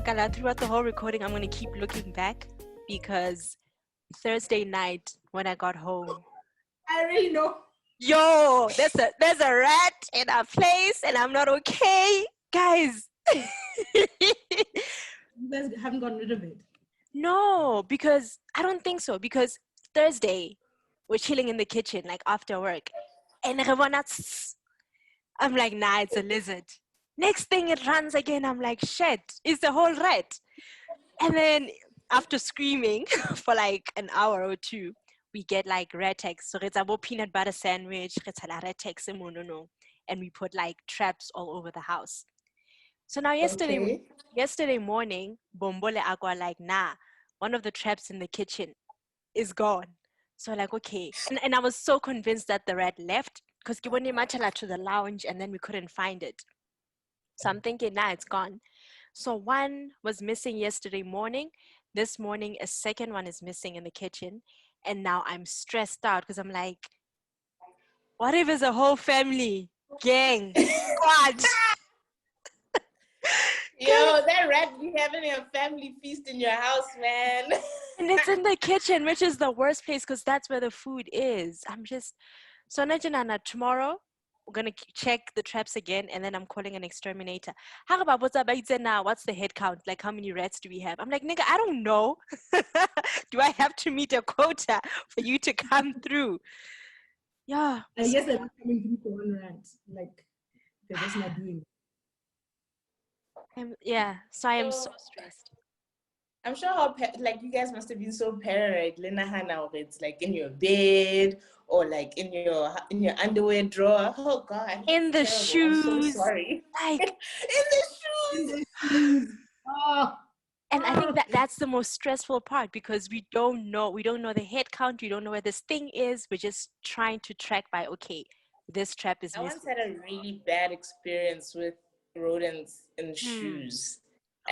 Makala, throughout the whole recording, I'm going to keep looking back because Thursday night when I got home, I really know. Yo, there's a rat in our place and I'm not okay. Guys. You guys haven't gotten rid of it. No, because I don't think so. Because Thursday, we're chilling in the kitchen, like after work. And I'm like, nah, it's a lizard. Next thing it runs again. I'm like, shit, it's the whole rat. And then after screaming for like an hour or two, we get like retex. So it's a peanut butter sandwich, retex, and we put like traps all over the house. So now yesterday morning, Bombole Agua like, nah, one of the traps in the kitchen is gone. So like, okay. And I was so convinced that the rat left because we went to the lounge and then we couldn't find it. So I'm thinking, nah, it's gone. So one was missing yesterday morning. This morning, a second one is missing in the kitchen. And now I'm stressed out because I'm like, what if it's a whole family? Gang. Squad. Yo, that rat be having a family feast in your house, man. And it's in the kitchen, which is the worst place because that's where the food is. I'm just... So Najinana, tomorrow, we're going to check the traps again, and then I'm calling an exterminator. How about what's the head count? Like, how many rats do we have? I'm like, nigga, I don't know. Do I have to meet a quota for you to come through? Yeah. I guess they're not coming through for one rat. Like, they're just not doing it. So I am so stressed. I'm sure how you guys must have been so paranoid. Now it's like in your bed or like in your underwear drawer. Oh God. In the terrible. shoes. I'm so sorry. Like in the shoes. Oh. And I think that's the most stressful part because we don't know the head count, we don't know where this thing is. We're just trying to track by, okay, this trap is missing. I once had a really bad experience with rodents in shoes.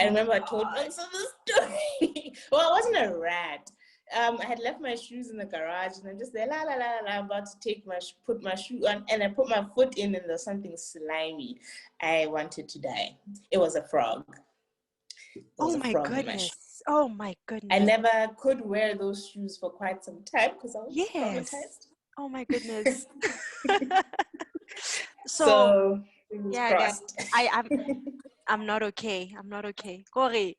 I remember I told myself the story. Well, it wasn't a rat. I had left my shoes in the garage and I'm just there, about to put my shoe on, and I put my foot in and there's something slimy. I wanted to die. It was a frog. Oh my goodness. Oh my goodness. I never could wear those shoes for quite some time because I was traumatized. Oh my goodness. So yeah, guys, I'm not okay. Corey.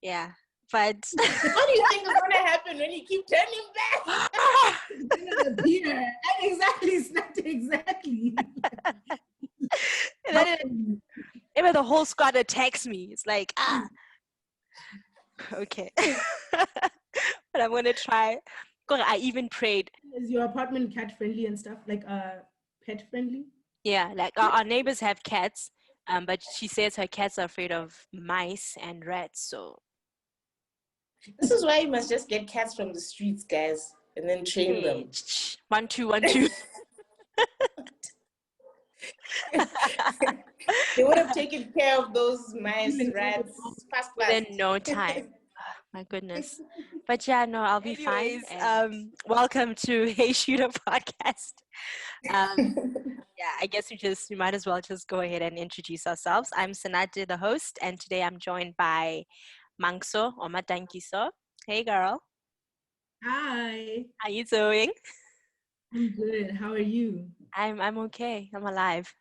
Yeah. But what do you think is going to happen when you keep turning back? Exactly. And then even the whole squad attacks me. It's like, okay. But I'm going to try. I even prayed. Is your apartment cat friendly and stuff? Like pet friendly? Yeah, like our neighbors have cats, but she says her cats are afraid of mice and rats, so... This is why you must just get cats from the streets, guys, and then train them. 1, 2, 1, 2. They would have taken care of those mice, rats, fast. Within no time. My goodness. But yeah, no, I'll be fine. Welcome to Hey Shooter Podcast. Yeah, I guess we might as well just go ahead and introduce ourselves. I'm Sanate, the host, and today I'm joined by Mangso or Matankiso. Hey, girl. Hi. How you doing? I'm good. How are you? I'm okay. I'm alive.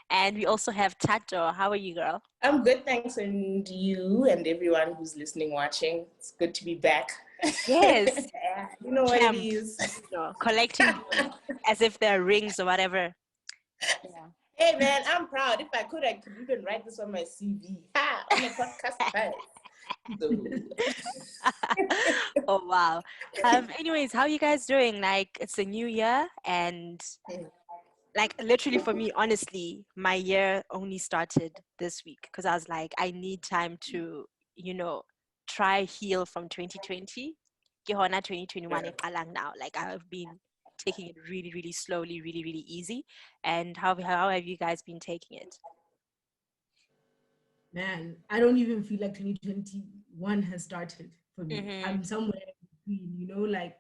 And we also have Thato. How are you, girl? I'm good, thanks. And you and everyone who's listening, watching. It's good to be back. Yes. You know what it is. Collecting as if they're rings or whatever. Yeah. Hey, man, I'm proud. If I could even write this on my CV. On a podcast. Oh, wow. Anyways, how are you guys doing? Like, it's a new year and... Like, literally for me, honestly, my year only started this week because I was like, I need time to, try heal from 2020. 2021 now. Like, I've been taking it really, really slowly, really, really easy. And how have you guys been taking it? Man, I don't even feel like 2021 has started for me. Mm-hmm. I'm somewhere in between, like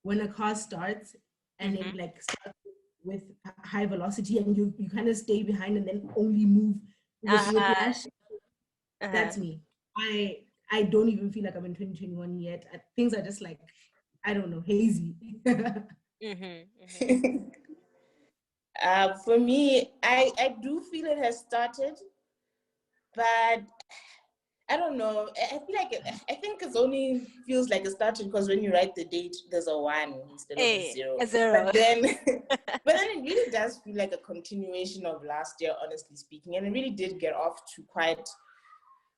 when a car starts and it like starts with high velocity and you kind of stay behind and then only move with whiplash. That's me. I don't even feel like I'm in 2021 yet. Things are just like, I don't know, hazy. For me, I do feel it has started, but I don't know. I feel like I think it's only feels like it started because when you write the date, there's a 1 instead of a 0. A 0. But then, but then it really does feel like a continuation of last year, honestly speaking. And it really did get off to quite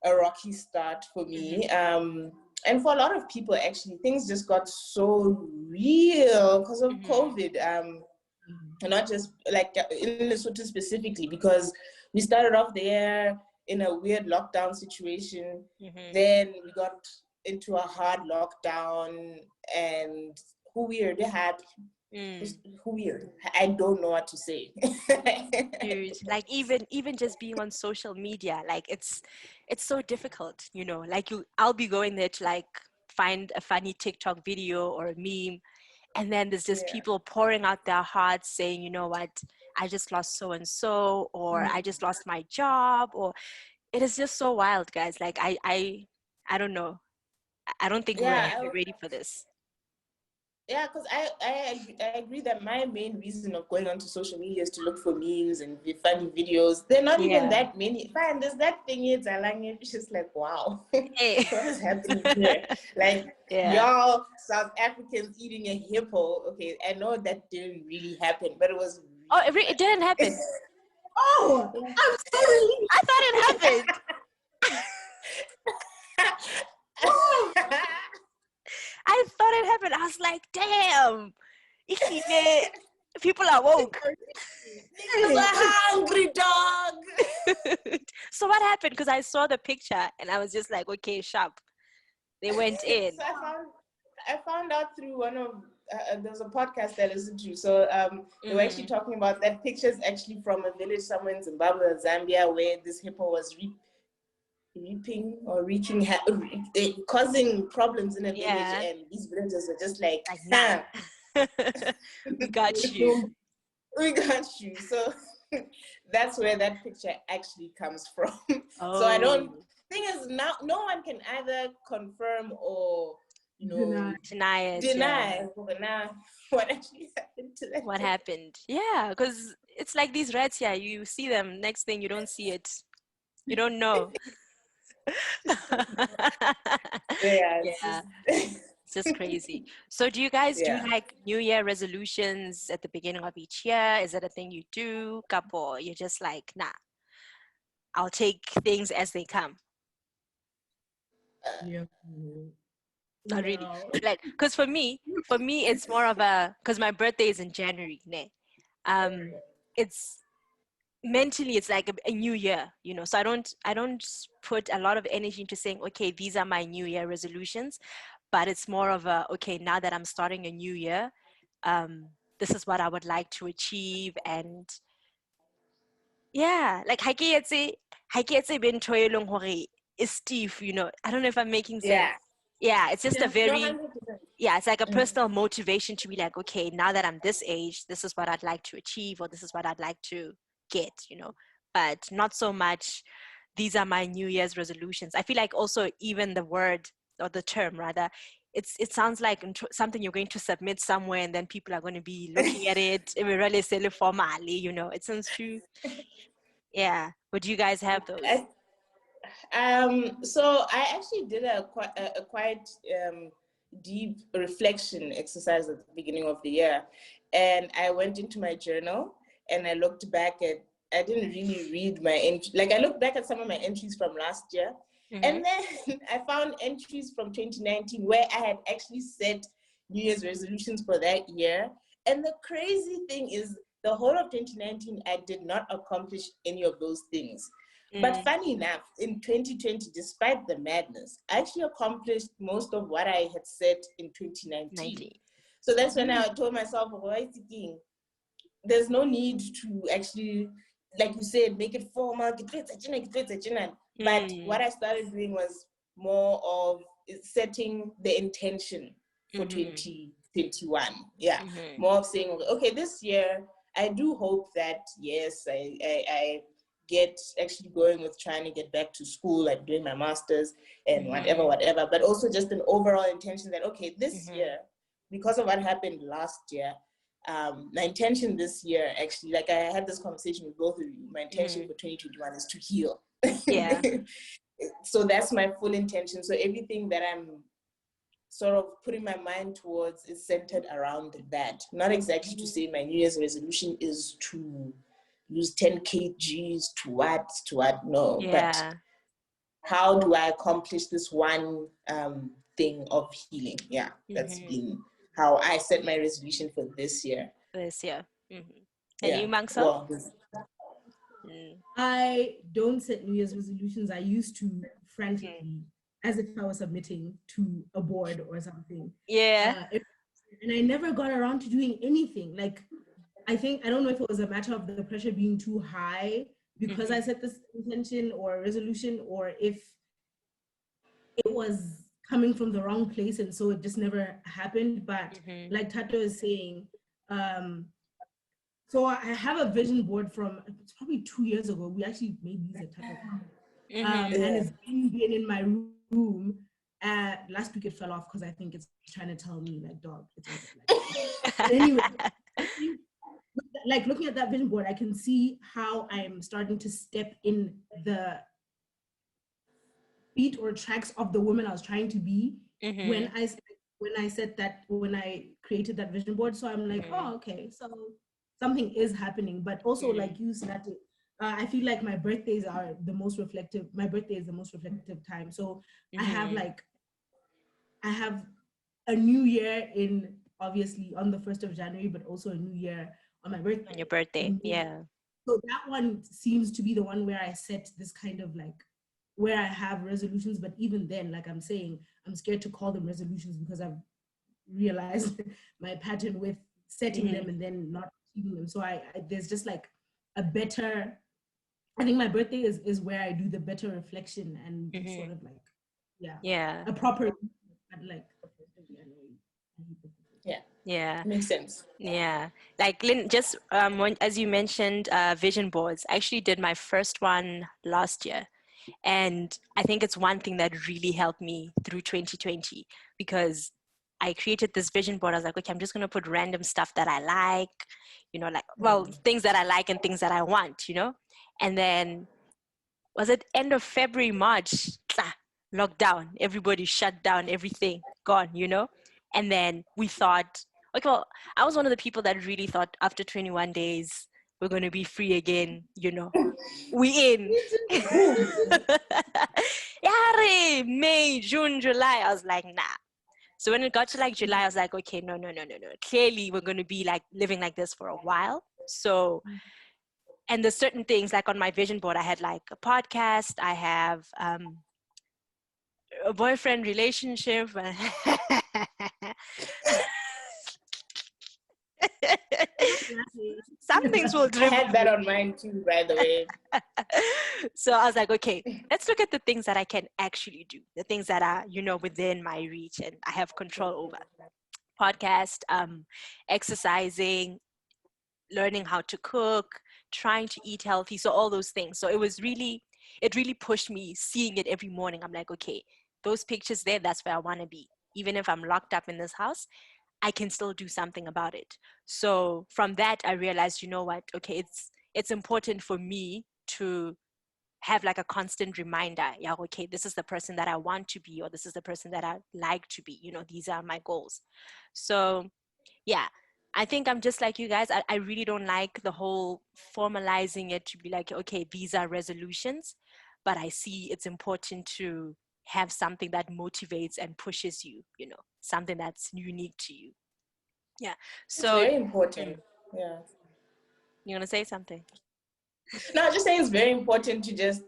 a rocky start for me. And for a lot of people, actually, things just got so real because of COVID. And not just like in Lesotho specifically, because we started off the year in a weird lockdown situation. Then we got into a hard lockdown, and who weird I don't know what to say. Dude, like even just being on social media, like it's so difficult, you know. Like I'll be going there to like find a funny TikTok video or a meme, and then there's just people pouring out their hearts saying, you know what, I just lost so and so, or I just lost my job, or it is just so wild, guys. Like I don't know. I don't think we're ready for this. Yeah, because I agree that my main reason of going onto social media is to look for memes and funny videos. They're not even that many. Fine, there's that thing it's just like, wow, Hey. what is happening here? Like, y'all South Africans eating a hippo. Okay, I know that didn't really happen, but it was. It didn't happen. Oh, I'm sorry. I thought it happened. I thought it happened. I was like, damn. People are woke. Niggas are hungry, dog. So what happened? Because I saw the picture and I was just like, okay, sharp. They went in. So I found out through one of there's a podcast I listened to. So they were actually talking about that picture is actually from a village somewhere in Zimbabwe or Zambia where this hippo was reaping or wreaking causing problems in a village, and these villagers were just like nah. We got you. We got you. So that's where that picture actually comes from. Oh. So I don't. Thing is, now no one can either confirm or deny it. Deny what actually happened to them. What happened? Yeah, because it's like these rats here. You see them, next thing you don't see it. You don't know. It's just crazy. So do you guys do like New Year resolutions at the beginning of each year? Is that a thing you do? Kapo, you're just like, nah, I'll take things as they come. Not really. Like, because for me it's more of a, because my birthday is in January, ne? It's mentally it's like a new year, you know. So I don't put a lot of energy into saying, okay, these are my New Year resolutions, but it's more of a, okay, now that I'm starting a new year, this is what I would like to achieve. And like ha ke etse bentho e leng hore is stiff, you know. I don't know if I'm making sense. It's just a very 100%. It's like a personal motivation to be like, okay, now that I'm this age, this is what I'd like to achieve, or this is what I'd like to get, you know. But not so much these are my New Year's resolutions. I feel like also even the word, or the term rather, it sounds like something you're going to submit somewhere and then people are going to be looking at it. It will really sell it formally, you know. It sounds true. Would you guys have those? So I actually did a quite deep reflection exercise at the beginning of the year, and I went into my journal and I looked back at. I didn't really read my entry. Like, I looked back at some of my entries from last year, and then I found entries from 2019 where I had actually set New Year's resolutions for that year. And the crazy thing is, the whole of 2019, I did not accomplish any of those things. But funny enough, in 2020, despite the madness, I actually accomplished most of what I had set in 2019. So that's when I told myself, there's no need to actually, like you said, make it formal. But what I started doing was more of setting the intention for 2021. More of saying, okay, this year, I do hope that, yes, I get actually going with trying to get back to school, like doing my master's and whatever, but also just an overall intention that, okay, this year, because of what happened last year, my intention this year, actually, like I had this conversation with both of you, my intention for 2021 is to heal. Yeah. So that's my full intention. So everything that I'm sort of putting my mind towards is centered around that. Not exactly to say my New Year's resolution is to lose 10 kgs to what, no. Yeah. But how do I accomplish this one thing of healing? Yeah, that's been how I set my resolution for this year. And you, Mangso? Well, I don't set New Year's resolutions. I used to frantically, as if I was submitting to a board or something. Yeah. And I never got around to doing anything. Like, I don't know if it was a matter of the pressure being too high because I set this intention or resolution, or if it was coming from the wrong place and so it just never happened. But like Thato is saying, so I have a vision board from, it's probably 2 years ago. We actually made these at Thato. And it's been in my room. Last week it fell off because I think it's trying to tell me, like, dog, it's over. But anyway, like looking at that vision board, I can see how I'm starting to step in the feet or tracks of the woman I was trying to be when I created that vision board. So I'm like, oh, okay, so something is happening. But also, like you said, I feel like my birthdays are the most reflective. My birthday is the most reflective time. So I have a new year in, obviously, on the 1st of January, but also a new year on my birthday. On your birthday, yeah. So that one seems to be the one where I set this kind of like, where I have resolutions, but even then, like I'm saying, I'm scared to call them resolutions because I've realized my pattern with setting them and then not achieving them. So I there's just like a better, I think my birthday is where I do the better reflection and sort of like, a proper, like, makes sense. Yeah, like Lynn, just as you mentioned, vision boards. I actually did my first one last year. And I think it's one thing that really helped me through 2020 because I created this vision board. I was like, okay, I'm just going to put random stuff that I like, like, well, things that I like and things that I want, And then was it end of February, March, lockdown, everybody shut down, everything gone, And then we thought, okay, well, I was one of the people that really thought after 21 days, we're going to be free again, We in. Yeah, May, June, July. I was like, nah. So when it got to like July, I was like, okay, no. Clearly, we're going to be like living like this for a while. So, and there's certain things like on my vision board, I had like a podcast, I have a boyfriend relationship. Some things will drip. I had that on mine too, by the way. So I was like, okay, let's look at the things that I can actually do, the things that are, within my reach and I have control over. Podcast, exercising, learning how to cook, trying to eat healthy. So all those things. So it really pushed me seeing it every morning. I'm like, okay, those pictures there, that's where I want to be. Even if I'm locked up in this house, I can still do something about it. So from that, I realized, you know what? Okay, it's important for me to have like a constant reminder. Yeah, okay, this is the person that I want to be, or this is the person that I like to be. These are my goals. So yeah, I think I'm just like you guys. I really don't like the whole formalizing it to be like, okay, these are resolutions, but I see it's important to have something that motivates and pushes you, something that's unique to you. Yeah. So it's very important. Yeah. You want to say something? No, I'm just saying it's very important to just,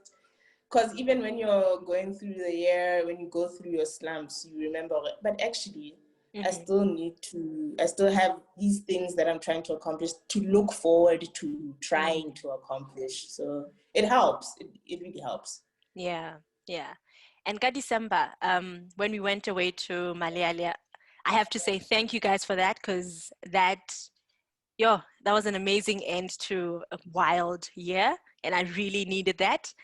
because even when you're going through the year, when you go through your slumps, you remember, but actually, I still have these things that I'm trying to accomplish to look forward to trying to accomplish. So it helps. It really helps. Yeah. And December, when we went away to Malayalia, I have to say thank you guys for that, because that Yo, that was an amazing end to a wild year, and I really needed that.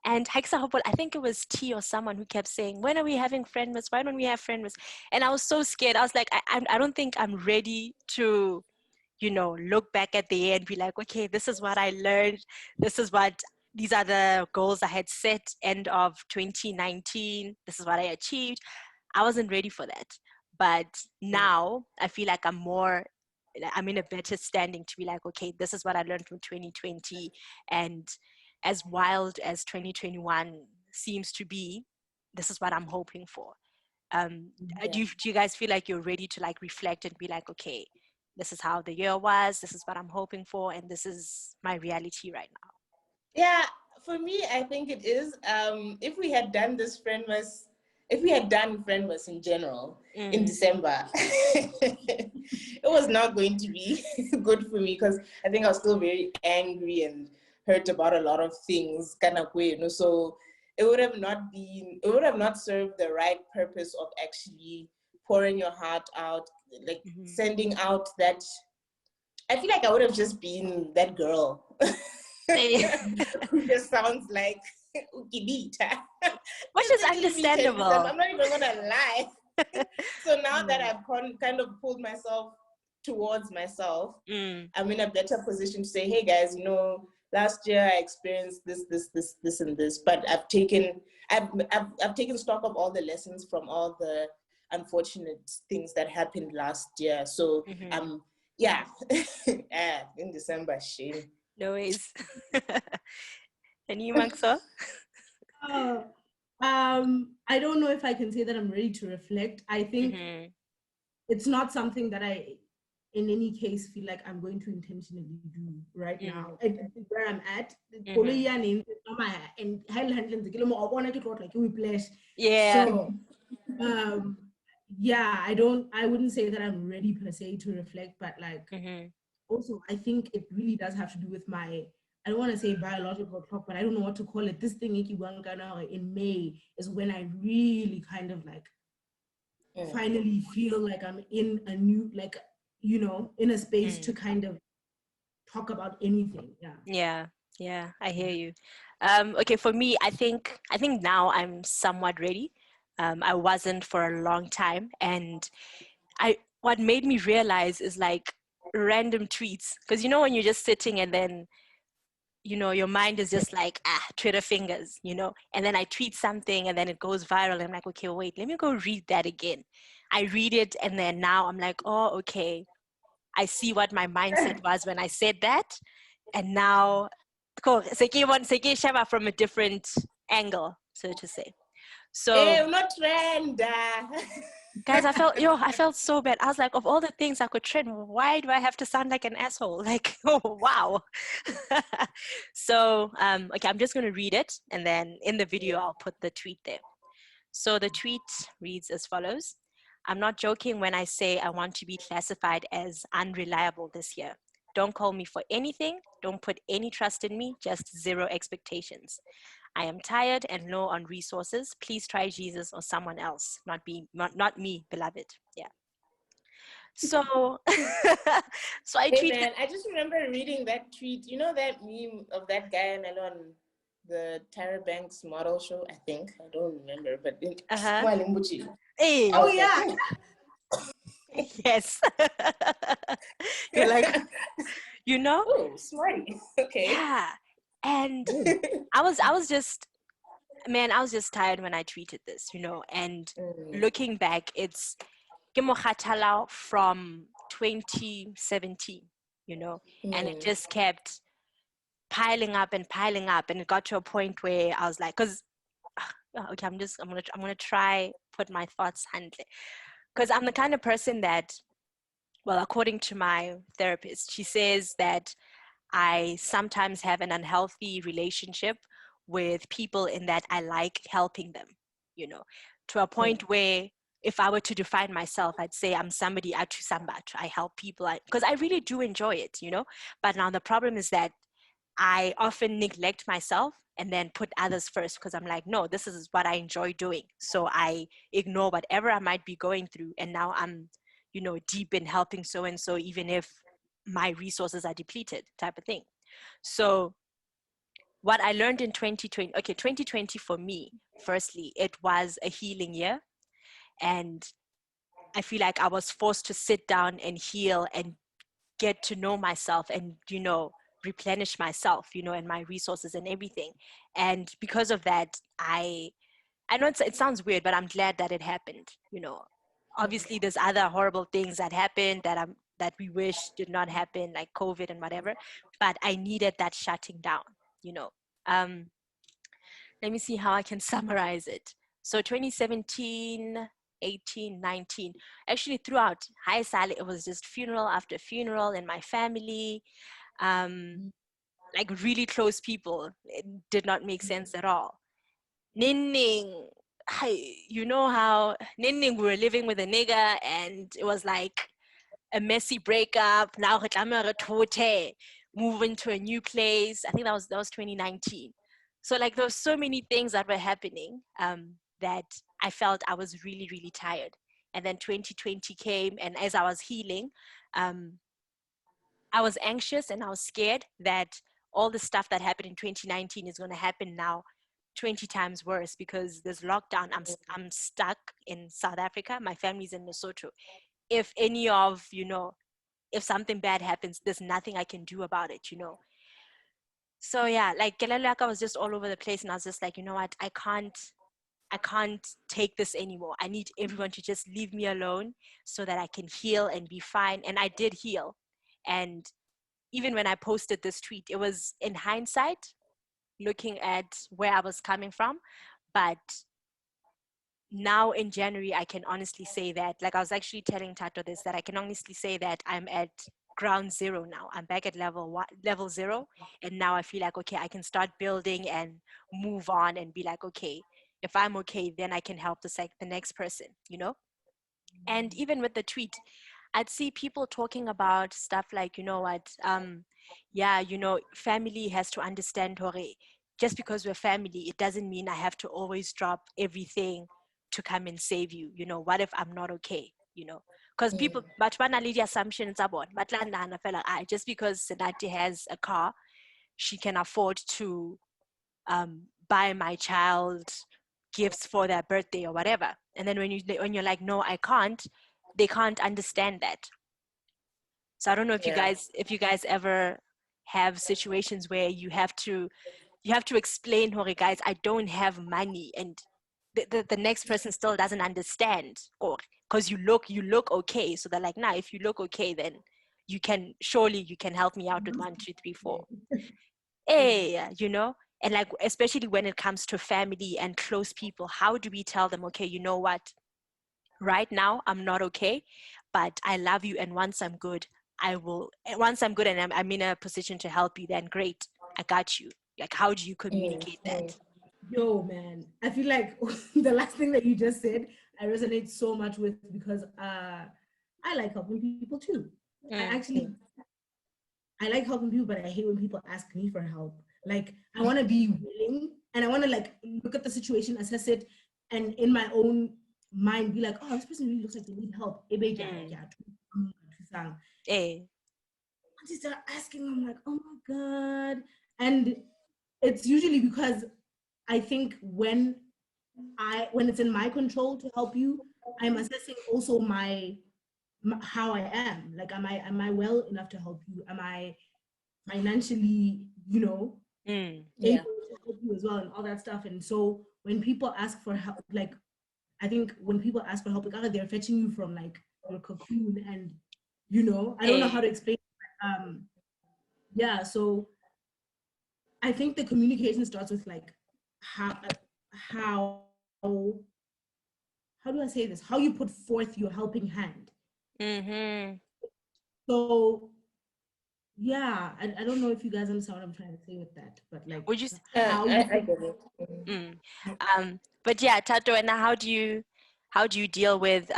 And Hexa Hopewell, I think it was T or someone who kept saying, when are we having Friendmas? Why don't we have Friendmas? And I was so scared. I was like, I don't think I'm ready to, look back at the year and be like, okay, this is what I learned. These are the goals I had set end of 2019. This is what I achieved. I wasn't ready for that. But now I feel like I'm in a better standing to be like, okay, this is what I learned from 2020. And as wild as 2021 seems to be, this is what I'm hoping for. Do you guys feel like you're ready to like reflect and be like, okay, this is how the year was, this is what I'm hoping for, and this is my reality right now? Yeah, for me, I think it is. If we had done if we had done Friendmas in general in December, it was not going to be good for me because I think I was still very angry and hurt about a lot of things, kind of way, So it would have not served the right purpose of actually pouring your heart out, like sending out that. I feel like I would have just been that girl. Who just sounds like Ukibita. Which is understandable. I'm not even gonna lie. So now that I've kind of pulled myself towards myself, I'm in a better position to say, hey guys, last year I experienced this and this, but I've taken stock of all the lessons from all the unfortunate things that happened last year. So yeah, in December, shame. No worries. And you, Maxo? I don't know if I can say that I'm ready to reflect. I think it's not something that I, in any case, feel like I'm going to intentionally do right now. Where I'm at, yeah. So, I wouldn't say that I'm ready per se to reflect, but like, also, I think it really does have to do with I don't want to say biological clock, but I don't know what to call it. This thing in May is when I really kind of like finally feel like I'm in a new, like, in a space to kind of talk about anything. Yeah, I hear you. Okay, for me, I think now I'm somewhat ready. I wasn't for a long time, and what made me realize is like random tweets, because when you're just sitting and then your mind is just like Twitter fingers, and then I tweet something and then it goes viral and I'm like, okay, wait, let me go read that again. I read it and then now I'm like, oh, okay, I see what my mindset was when I said that, and now cool, Shava from a different angle, so to say. So hey, not trend. guys, I felt so bad. I was like, of all the things I could trend, why do I have to sound like an asshole? Like, oh wow. So okay, I'm just gonna read it, and then in the video I'll put the tweet there. So the tweet reads as follows: I'm not joking when I say I want to be classified as unreliable this year. Don't call me for anything. Don't put any trust in me. Just zero expectations. I am tired and low on resources. Please try Jesus or someone else, not me, beloved. Yeah. So, so I Hey tweeted. man, I just remember reading that tweet. You know that meme of that guy on the Tyra Banks model show? I think I don't remember, but Hey. Oh yeah. Yes. You're like, Oh, smarty. Okay. Yeah. And I was just tired when I tweeted this, and looking back, it's Kimokhatala from 2017, and it just kept piling up and piling up, and it got to a point where I was like, okay, I'm gonna try put my thoughts handle, because I'm the kind of person that, well, according to my therapist, she says that I sometimes have an unhealthy relationship with people in that I like helping them, to a point where if I were to define myself, I'd say I'm somebody I help people because I really do enjoy it, But now the problem is that I often neglect myself and then put others first because I'm like, no, this is what I enjoy doing. So I ignore whatever I might be going through. And now I'm, deep in helping so-and-so, even if my resources are depleted type of thing. So what I learned in 2020 for me, firstly, it was a healing year. And I feel like I was forced to sit down and heal and get to know myself and, replenish myself, and my resources and everything. And because of that, I know it sounds weird, but I'm glad that it happened. Obviously there's other horrible things that happened that we wish did not happen, like COVID and whatever, but I needed that shutting down, um, let me see how I can summarize it. So 2017, 18, 19, actually throughout high Sally, it was just funeral after funeral in my family. Like really close people. It did not make sense at all. Ninning, you know how Ninning, we were living with a nigga and it was like a messy breakup. Now move into a new place. I think that was 2019. So like there were so many things that were happening that I felt I was really, really tired. And then 2020 came, and as I was healing, I was anxious and I was scared that all the stuff that happened in 2019 is going to happen now 20 times worse because there's lockdown. I'm stuck in South Africa. My family's in Lesotho. If any of, if something bad happens, there's nothing I can do about it, So yeah, like Kelelaka was just all over the place, and I was just like, you know what, I can't take this anymore. I need everyone to just leave me alone so that I can heal and be fine. And I did heal. And even when I posted this tweet, it was in hindsight, looking at where I was coming from. But now in January, I can honestly say that, like I was actually telling Thato this, that I can honestly say that I'm at ground zero now. I'm back at level 0. And now I feel like, okay, I can start building and move on and be like, okay, if I'm okay, then I can help the next person, And even with the tweet, I'd see people talking about stuff like, you know what, yeah, family has to understand, Hore, just because we're family, it doesn't mean I have to always drop everything to come and save you. What if I'm not okay? Because people, but one the assumptions about, but just because Senati has a car, she can afford to buy my child gifts for their birthday or whatever. And then when you're like, no, I can't, they can't understand that. So I don't know if you guys ever have situations where you have to explain, Hore, guys, I don't have money, and the next person still doesn't understand, or because you look okay. So they're like, nah, if you look okay, then you can help me out with 1, 2, 3, 4. Hey, and like, especially when it comes to family and close people, how do we tell them, okay, you know what, right now I'm not okay, but I love you, and once I'm good and I'm in a position to help you, then great, I got you. Like, how do you communicate that? Yo, man, I feel like the last thing that you just said, I resonate so much with, because I like helping people too. I like helping people, but I hate when people ask me for help. Like, I want to be willing, and I want to like look at the situation, assess it, and in my own mind be like, oh, this person really looks like they need help. Once you start asking, I'm like, oh my God. And it's usually because I think when it's in my control to help you, I'm assessing also how I am. Like, am I well enough to help you? Am I financially, able to help you as well, and all that stuff? And so when people ask for help, like, I think when people ask for help, like, they're fetching you from like your cocoon, and I don't know how to explain it. Yeah, so I think the communication starts with like how do I say this? How you put forth your helping hand. So yeah, I don't know if you guys understand what I'm trying to say with that, but like, would you how I get it. but yeah, Thato, and how do you deal with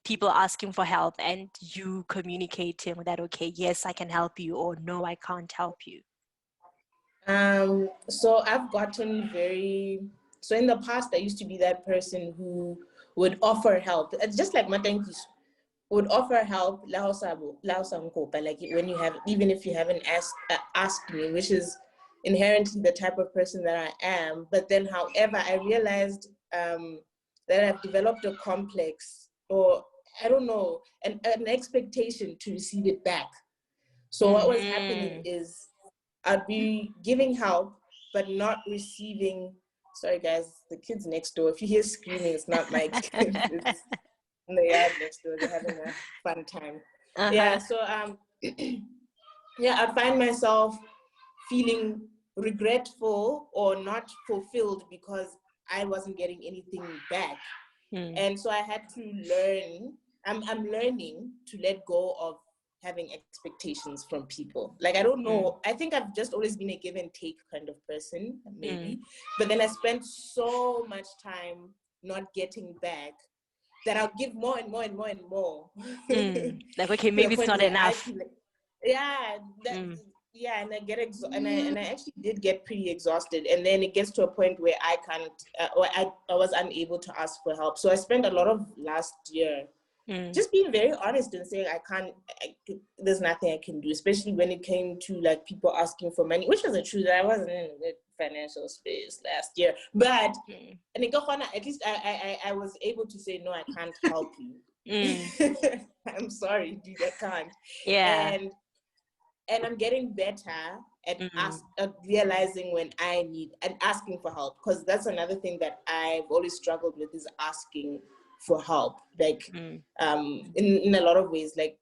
people asking for help and you communicating that, okay, yes, I can help you, or no, I can't help you? So I've gotten so in the past, I used to be that person who would offer help. It's just like Matankiso. would offer help, but like when you have, even if you haven't asked me, which is inherently the type of person that I am. But then, however, I realized that I've developed a complex, or I don't know, an expectation to receive it back. So what was happening is I'd be giving help, but not receiving. Sorry, guys, the kids next door. If you hear screaming, it's not my kids. It's in the yard next door. They're having a fun time. Yeah. So yeah, I find myself feeling regretful or not fulfilled because I wasn't getting anything back. And so I had to learn. I'm learning to let go of having expectations from people. Like, I don't know. I think I've just always been a give and take kind of person, maybe. But then I spent so much time not getting back that I'll give more and more and more and more. Like, okay, maybe it's not enough. Yeah, and I get and I actually did get pretty exhausted, and then it gets to a point where I can't, or I was unable to ask for help. So I spent a lot of last year just being very honest and saying there's nothing I can do, especially when it came to like people asking for money, which was the truth. I wasn't in a good financial space last year, but and at least I was able to say, no, I can't help you. I'm sorry, dude, I can't. Yeah. And I'm getting better at realizing when I need and asking for help, because that's another thing that I've always struggled with, is asking for help. Like in a lot of ways, like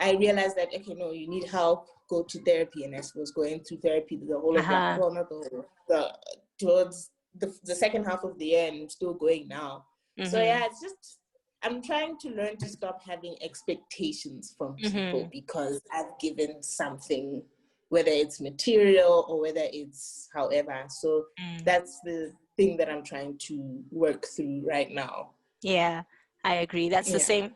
I realized that, okay, no, you need help, go to therapy. And I was going through therapy the whole of not the whole, towards the second half of the year, and I'm still going now. So yeah, it's just, I'm trying to learn to stop having expectations from people because I've given something, whether it's material or whether it's however. So that's the thing that I'm trying to work through right now. Yeah, I agree. That's the same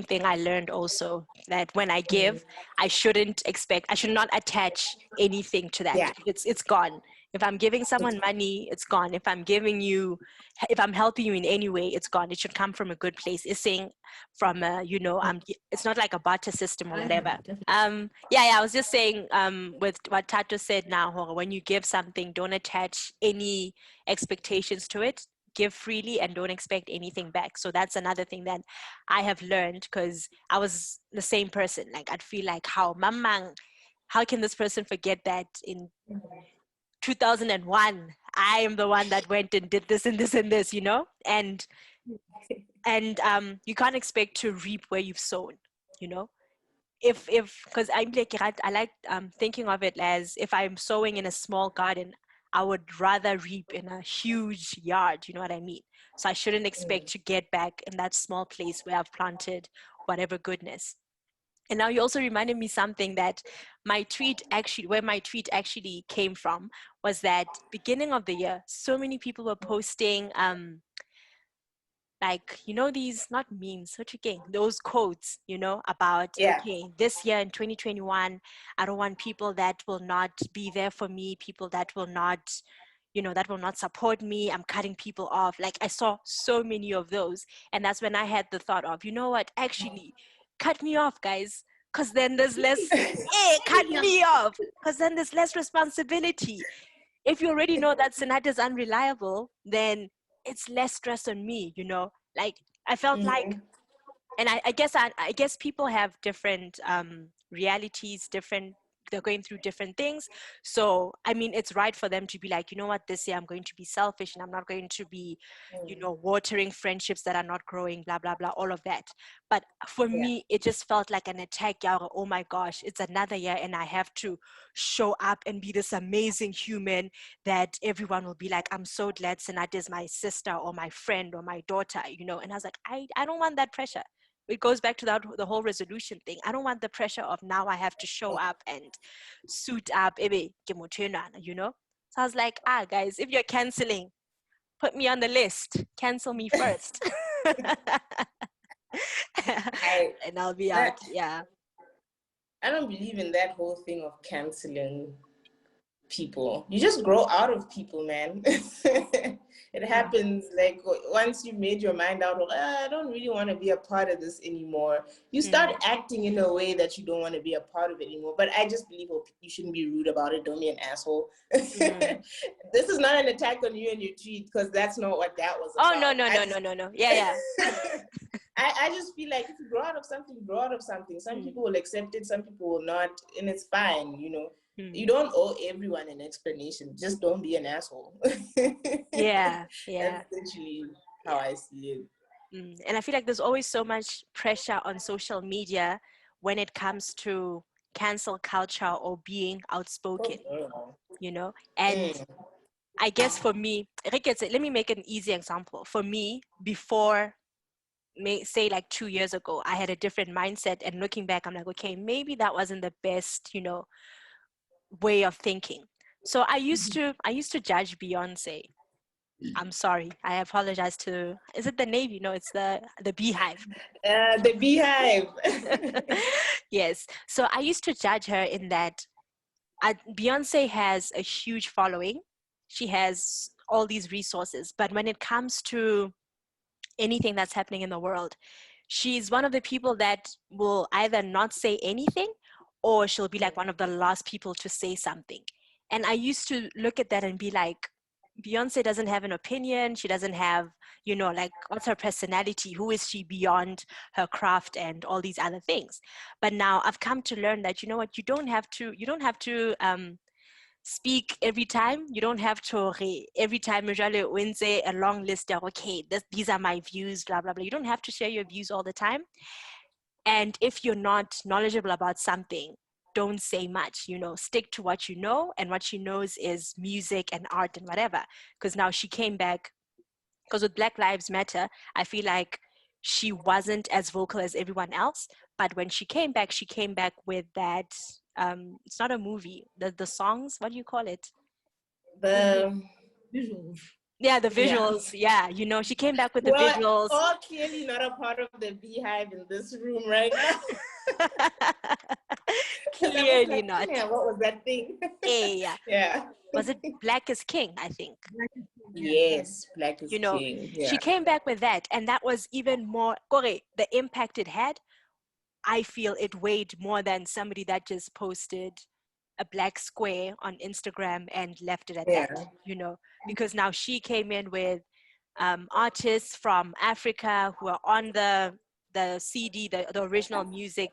thing I learned also, that when I give, I should not attach anything to that. Yeah. It's gone. If I'm giving someone money, it's gone. If I'm helping you in any way, it's gone. It should come from a good place. It's saying from it's not like a barter system or whatever. I was just saying with what Thato said now, when you give something, don't attach any expectations to it. Give freely and don't expect anything back. So that's another thing that I have learned, because I was the same person. Like, I'd feel like, how can this person forget that in 2001 I am the one that went and did this and this and this, and you can't expect to reap where you've sown, if because I'm like, I like thinking of it as, if I'm sowing in a small garden, I would rather reap in a huge yard. You know what I mean? So I shouldn't expect to get back in that small place where I've planted whatever goodness. And now you also reminded me something, that where my tweet actually came from was that beginning of the year, so many people were posting like, these, not memes, those quotes, about, okay, this year in 2021, I don't want people that will not be there for me, people that will not, that will not support me. I'm cutting people off. Like, I saw so many of those. And that's when I had the thought of, you know what, actually, cut me off, guys. Because then there's less, cut me off. Because then there's less responsibility. If you already know that Senat is unreliable, then it's less stress on me, like I felt like, and I guess people have different realities, they're going through different things. So I mean, it's right for them to be like, you know what, this year I'm going to be selfish and I'm not going to be watering friendships that are not growing, blah blah blah, all of that. But for me, it just felt like an attack. Oh my gosh, it's another year and I have to show up and be this amazing human that everyone will be like, I'm so glad Senat is my sister or my friend or my daughter, and I was like, I don't want that pressure. It goes back to the whole resolution thing. I don't want the pressure of now I have to show up and suit up, So I was like, guys, if you're canceling, put me on the list. Cancel me first. And I'll be out. Yeah. I don't believe in that whole thing of canceling. people. You just grow out of people, man. It happens like once you've made your mind out, I don't really want to be a part of this anymore. You start acting in a way that you don't want to be a part of it anymore. But I just believe you shouldn't be rude about it. Don't be an asshole. This is not an attack on you and your tweet, because that's not what that was about. Oh, no. Yeah. I just feel like if you grow out of something, grow out of something. Some people will accept it, some people will not, and it's fine, you know. You don't owe everyone an explanation. Just don't be an asshole. Yeah. That's essentially how I see it. And I feel like there's always so much pressure on social media when it comes to cancel culture or being outspoken, you know. And I guess for me, let me make an easy example. For me, before, say like 2 years ago, I had a different mindset, and looking back, I'm like, okay, maybe that wasn't the best, you know, way of thinking. So I used to judge Beyonce. I'm sorry, I apologize to, is it the Navy? No, it's the Beehive. The Beehive. Yes. So I used to judge her in that Beyonce has a huge following. She has all these resources, but when it comes to anything that's happening in the world, she's one of the people that will either not say anything, or she'll be like one of the last people to say something. And I used to look at that and be like, Beyonce doesn't have an opinion. She doesn't have, you know, like, what's her personality? Who is she beyond her craft and all these other things? But now I've come to learn that, you know what, you don't have to speak every time. You don't have to every time you win say a long list of, okay, these are my views, blah blah blah. You don't have to share your views all the time. And if you're not knowledgeable about something, don't say much, you know, stick to what you know, and what she knows is music and art and whatever. Because now she came back, because with Black Lives Matter, I feel like she wasn't as vocal as everyone else. But when she came back with that, it's not a movie, the songs, what do you call it? The visuals. Yeah, the visuals. Yeah, you know, she came back with the visuals. All clearly not a part of the Beehive in this room right now. Clearly not. Yeah, what was that thing? Yeah. Yeah. Was it Black is King, I think? Yes, Black is You know, King. Yeah. she came back with that, and that was even more, the impact it had, I feel it weighed more than somebody that just posted a black square on Instagram and left it at that, you know, because now she came in with artists from Africa who are on the CD, the original music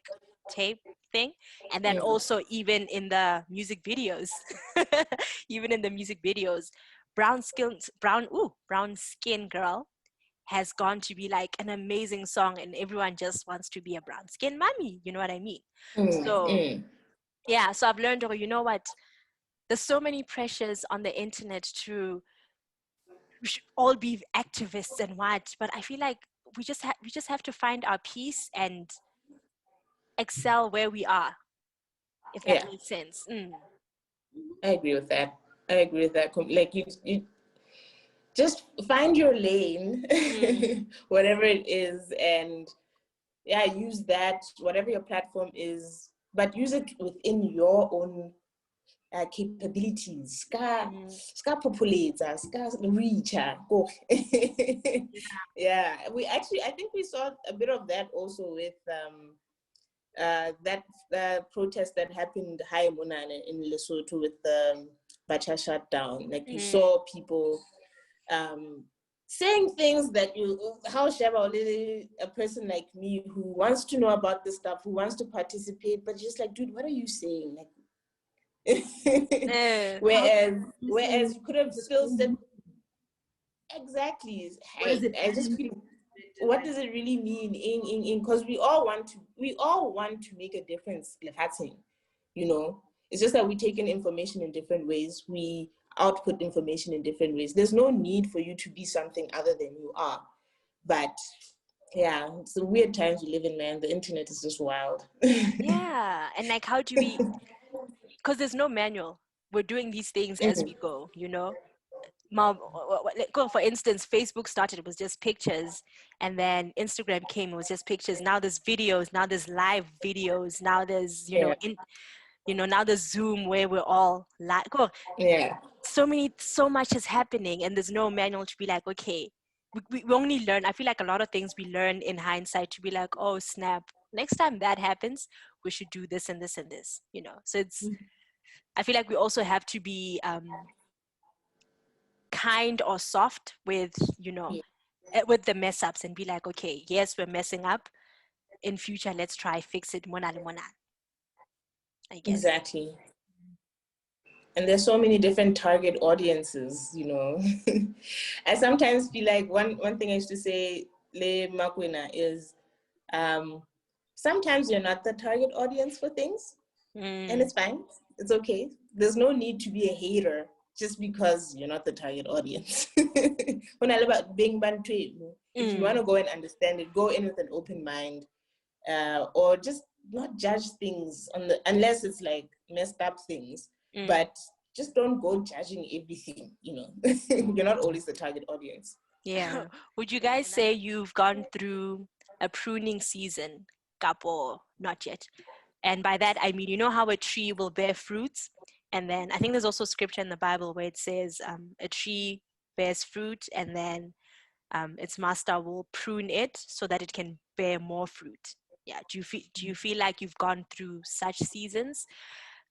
tape thing, and then also even in the music videos, brown skin girl has gone to be like an amazing song, and everyone just wants to be a brown skin mommy, you know what I mean? Yeah, so I've learned, you know what, there's so many pressures on the internet to we should all be activists and what, but I feel like we just have to find our peace and excel where we are, if that makes sense. I agree with that. Like you just find your lane, whatever it is, and use that, whatever your platform is, but use it within your own capabilities. Ska populator, ska reacher. Go. Yeah, I think we saw a bit of that also with that protest that happened high in Lesotho with the Bacha shutdown. Like you saw people saying things that how Sheba, a person like me who wants to know about this stuff, who wants to participate, but just like, dude, what are you saying? Like, whereas you could have still said exactly. I just feel, what does it really mean in because we all want to make a difference, you know. It's just that we take in information in different ways, we output information in different ways. There's no need for you to be something other than you are. But yeah, it's the weird times we live in, man. The internet is just wild. Yeah, and like, how do we, because there's no manual, we're doing these things as we go, you know. For instance, Facebook started, it was just pictures, and then Instagram came, it was just pictures. Now there's videos, now there's live videos, now there's, you know, now the Zoom where we're all like, oh, Yeah. so much is happening, and there's no manual to be like, okay, we only learn. I feel like a lot of things we learn in hindsight to be like, oh snap, next time that happens, we should do this and this and this, So I feel like we also have to be kind or soft with, with the mess ups, and be like, okay, yes, we're messing up. In future, let's try fix it. Mona le mona, I guess. Exactly. And there's so many different target audiences, I sometimes feel like one thing I used to say, Le Makwena, is sometimes you're not the target audience for things, and it's fine. It's okay. There's no need to be a hater just because you're not the target audience. When I about being if you want to go and understand it, go in with an open mind, or just not judge things unless it's like messed up things. But just don't go judging everything, You're not always the target audience. Yeah. Would you guys say you've gone through a pruning season? Kapo, not yet. And by that, I mean, how a tree will bear fruits? And then I think there's also scripture in the Bible where it says a tree bears fruit, and then its master will prune it so that it can bear more fruit. Yeah. Do you feel like you've gone through such seasons?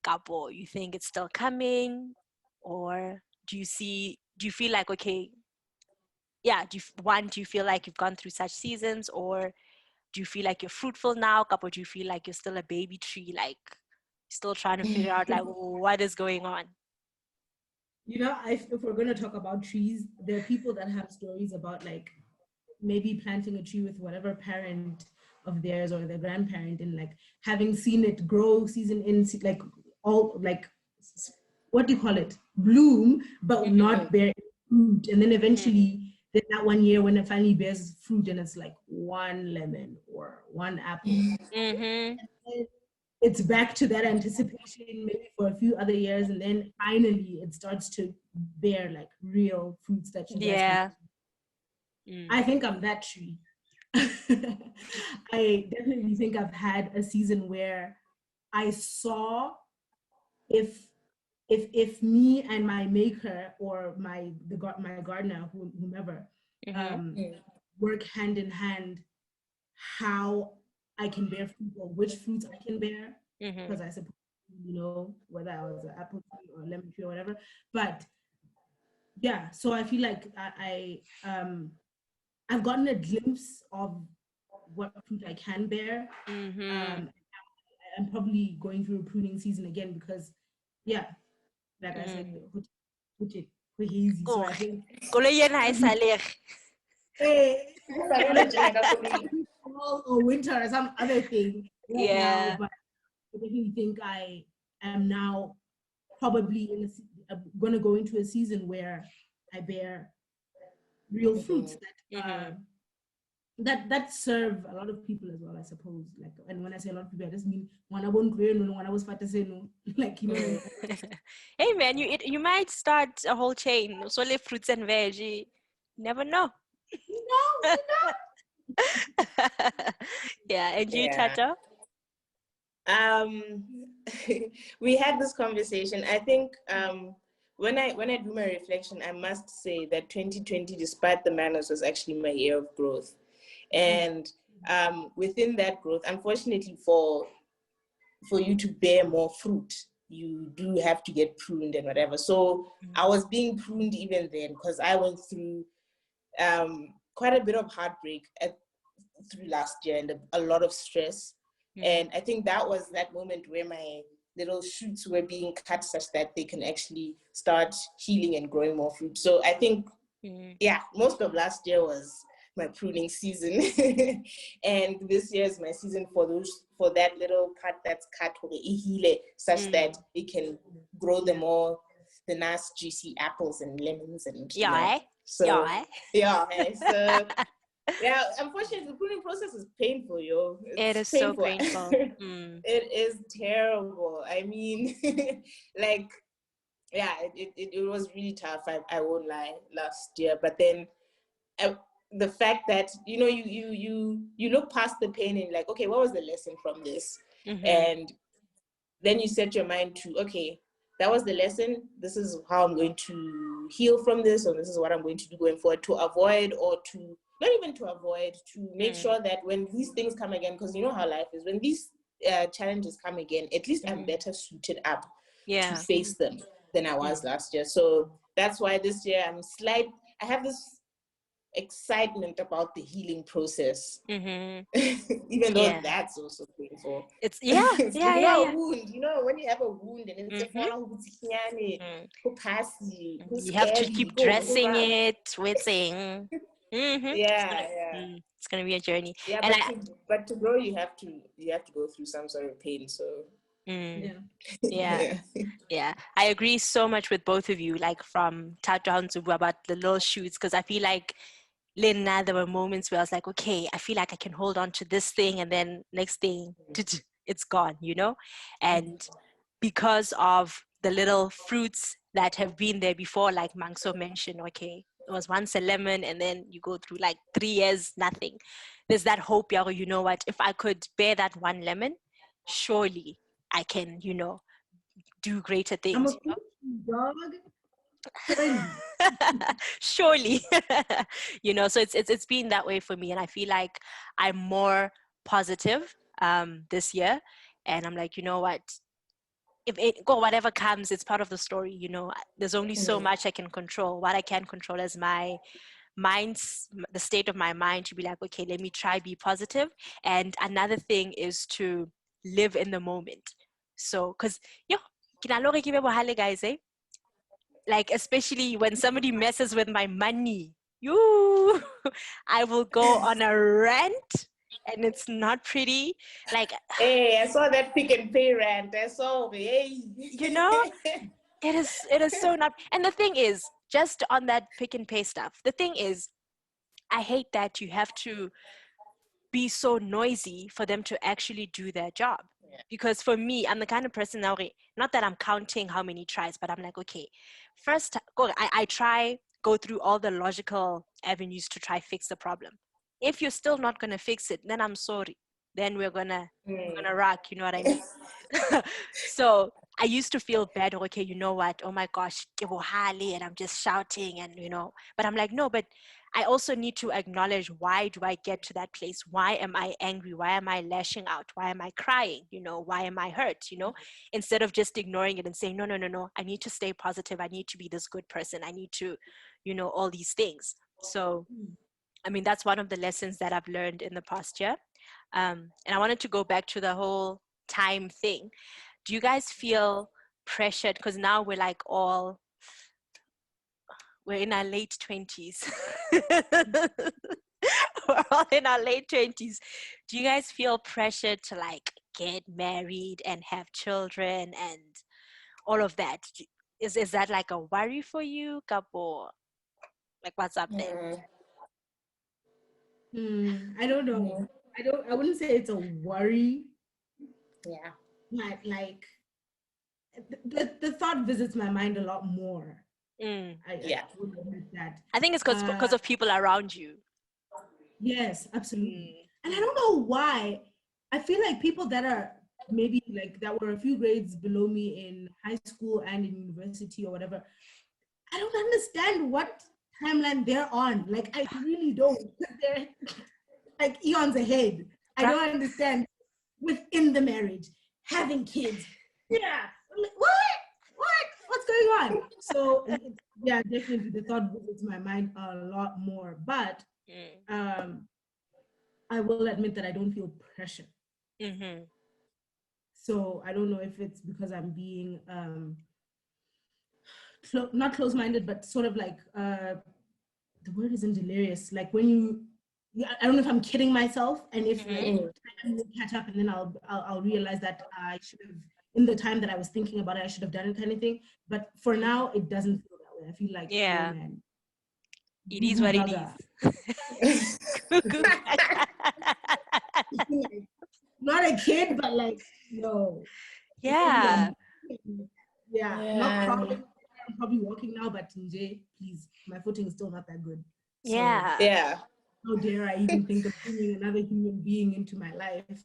Kapo, you think it's still coming? Or do you feel like, okay, yeah, do you feel like you've gone through such seasons, or do you feel like you're fruitful now, or do you feel like you're still a baby tree, like still trying to figure out like what is going on? If we're going to talk about trees, there are people that have stories about like maybe planting a tree with whatever parent of theirs or their grandparent, and like having seen it grow season in, like all like, what do you call it, bloom, but not bear fruit, and then eventually then that one year when it finally bears fruit and it's like one lemon or one apple, it's back to that anticipation maybe for a few other years, and then finally it starts to bear like real fruits that you guys can. I think I'm that tree. I definitely think I've had a season where I saw if me and my maker or my gardener, whomever, work hand in hand, how I can bear fruit or which fruits I can bear, because I suppose whether I was an apple tree or a lemon tree or whatever. But yeah, so I feel like I've gotten a glimpse of what fruit I can bear. I'm probably going through a pruning season again because, yeah, like I said, hazy. So I think fall or winter or some other thing right now, but I definitely think I am now probably going to go into a season where I bear real fruits that are that serve a lot of people as well, I suppose. Like, and when I say a lot of people, I just mean when I was like, Hey man, you might start a whole chain. So live fruits and veggie. Never know. Yeah, and you, Thato? We had this conversation. I think when I do my reflection, I must say that 2020, despite the madness, was actually my year of growth. And within that growth, unfortunately for you to bear more fruit, you do have to get pruned and whatever. So I was being pruned even then, because I went through quite a bit of heartbreak through last year and a lot of stress. And I think that was that moment where my little shoots were being cut such that they can actually start healing and growing more fruit. So I think, most of last year was my pruning season. And this year is my season for that little cut that's cut such that it can grow the nice juicy apples and lemons and so yeah, unfortunately, the pruning process is painful, yo. It is painful. So painful. It is terrible. I mean, like, yeah, it was really tough. I won't lie, last year. But then the fact that you look past the pain and like, okay, what was the lesson from this? And then you set your mind to, okay, that was the lesson. This is how I'm going to heal from this, or this is what I'm going to do going forward to avoid, or to not even to avoid, to make sure that when these things come again, because you know how life is, when these challenges come again, at least I'm better suited up to face them than I was last year. So that's why this year I have this excitement about the healing process. Even though that's also painful. It's A wound, when you have a wound and it's you have to keep dressing it, waiting. It's gonna be a journey. Yeah, but to grow, you have to go through some sort of pain. So yeah, I agree so much with both of you, like from Thato and Zubu about the little shoots, because I feel like Lena, there were moments where I was like, okay, I feel like I can hold on to this thing, and then next thing, it's gone, and because of the little fruits that have been there before, like Mangso mentioned, okay, it was once a lemon, and then you go through like 3 years, nothing. There's that hope, you know what, if I could bear that one lemon, surely I can, do greater things. I'm a dog. Surely. Surely. So it's been that way for me, and I feel like I'm more positive this year, and I'm like, you know what, if whatever comes, it's part of the story. There's only so much I can control. What I can control is my mind's, the state of my mind, to be like, okay, let me try be positive. And another thing is to live in the moment. So because guys, like especially when somebody messes with my money, I will go on a rant, and it's not pretty. Like, hey, I saw that Pick and Pay rant. I saw, hey. it is so not. And the thing is, just on that Pick and Pay stuff, the thing is, I hate that you have to be so noisy for them to actually do their job. Because for me, I'm the kind of person now, not that I'm counting how many tries, but I'm like, okay, first, I go through all the logical avenues to try fix the problem. If you're still not going to fix it, then I'm sorry. Then we're gonna rock, you know what I mean? So I used to feel bad, okay, you know what? Oh my gosh, and I'm just shouting, and but I'm like, no, but I also need to acknowledge, why do I get to that place? Why am I angry? Why am I lashing out? Why am I crying? Why am I hurt? Instead of just ignoring it and saying, no, I need to stay positive. I need to be this good person. I need to, all these things. So, I mean, that's one of the lessons that I've learned in the past year. And I wanted to go back to the whole time thing. Do you guys feel pressured? Because now we're like we're in our late 20s. We're all in our late 20s. Do you guys feel pressured to like get married and have children and all of that? Is that like a worry for you, Kapo? Like, what's up there? I don't know. I wouldn't say it's a worry. Yeah. But like the thought visits my mind a lot more. I would admit that. I think it's because of people around you. Yes, absolutely. And I don't know why. I feel like people that are maybe like that were a few grades below me in high school and in university or whatever, I don't understand what timeline they're on. Like, I really don't. They're like eons ahead. I don't understand within the marriage, having kids. Yeah. Like, what's going on? So yeah, definitely the thought visits my mind a lot more. But I will admit that I don't feel pressure. So I don't know if it's because I'm being not close-minded, but sort of like the word isn't delirious. Like when I don't know if I'm kidding myself, and if like time will catch up, and then I'll realize that I should have, in the time that I was thinking about it, I should have done it, kind of thing. But for now, it doesn't feel that way. I feel like, oh man, it is what it is. Not a kid, but like, no. Yeah. Not crawling. I'm probably walking now, but Nje, please, my footing is still not that good. So, how dare I even think of bringing another human being into my life,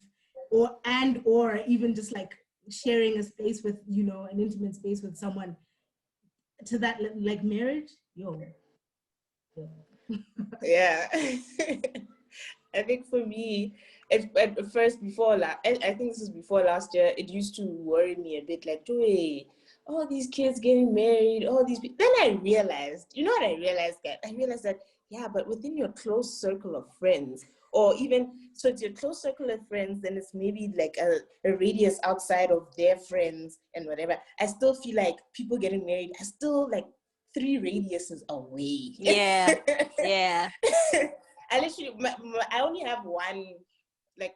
or even just like sharing a space with, you know, an intimate space with someone to that, like marriage, yo. Yeah. I think for me, at first, I think this is before last year, it used to worry me a bit, like, hey, all these kids getting married, all these people. Then I realized, you know what I realized, that? I realized that, yeah, but within your close circle of friends, or even, so it's your close circle of friends, then it's maybe like a radius outside of their friends and whatever. I still feel like people getting married are still like 3 radiuses away. Yeah. Yeah. I literally, I only have one, like,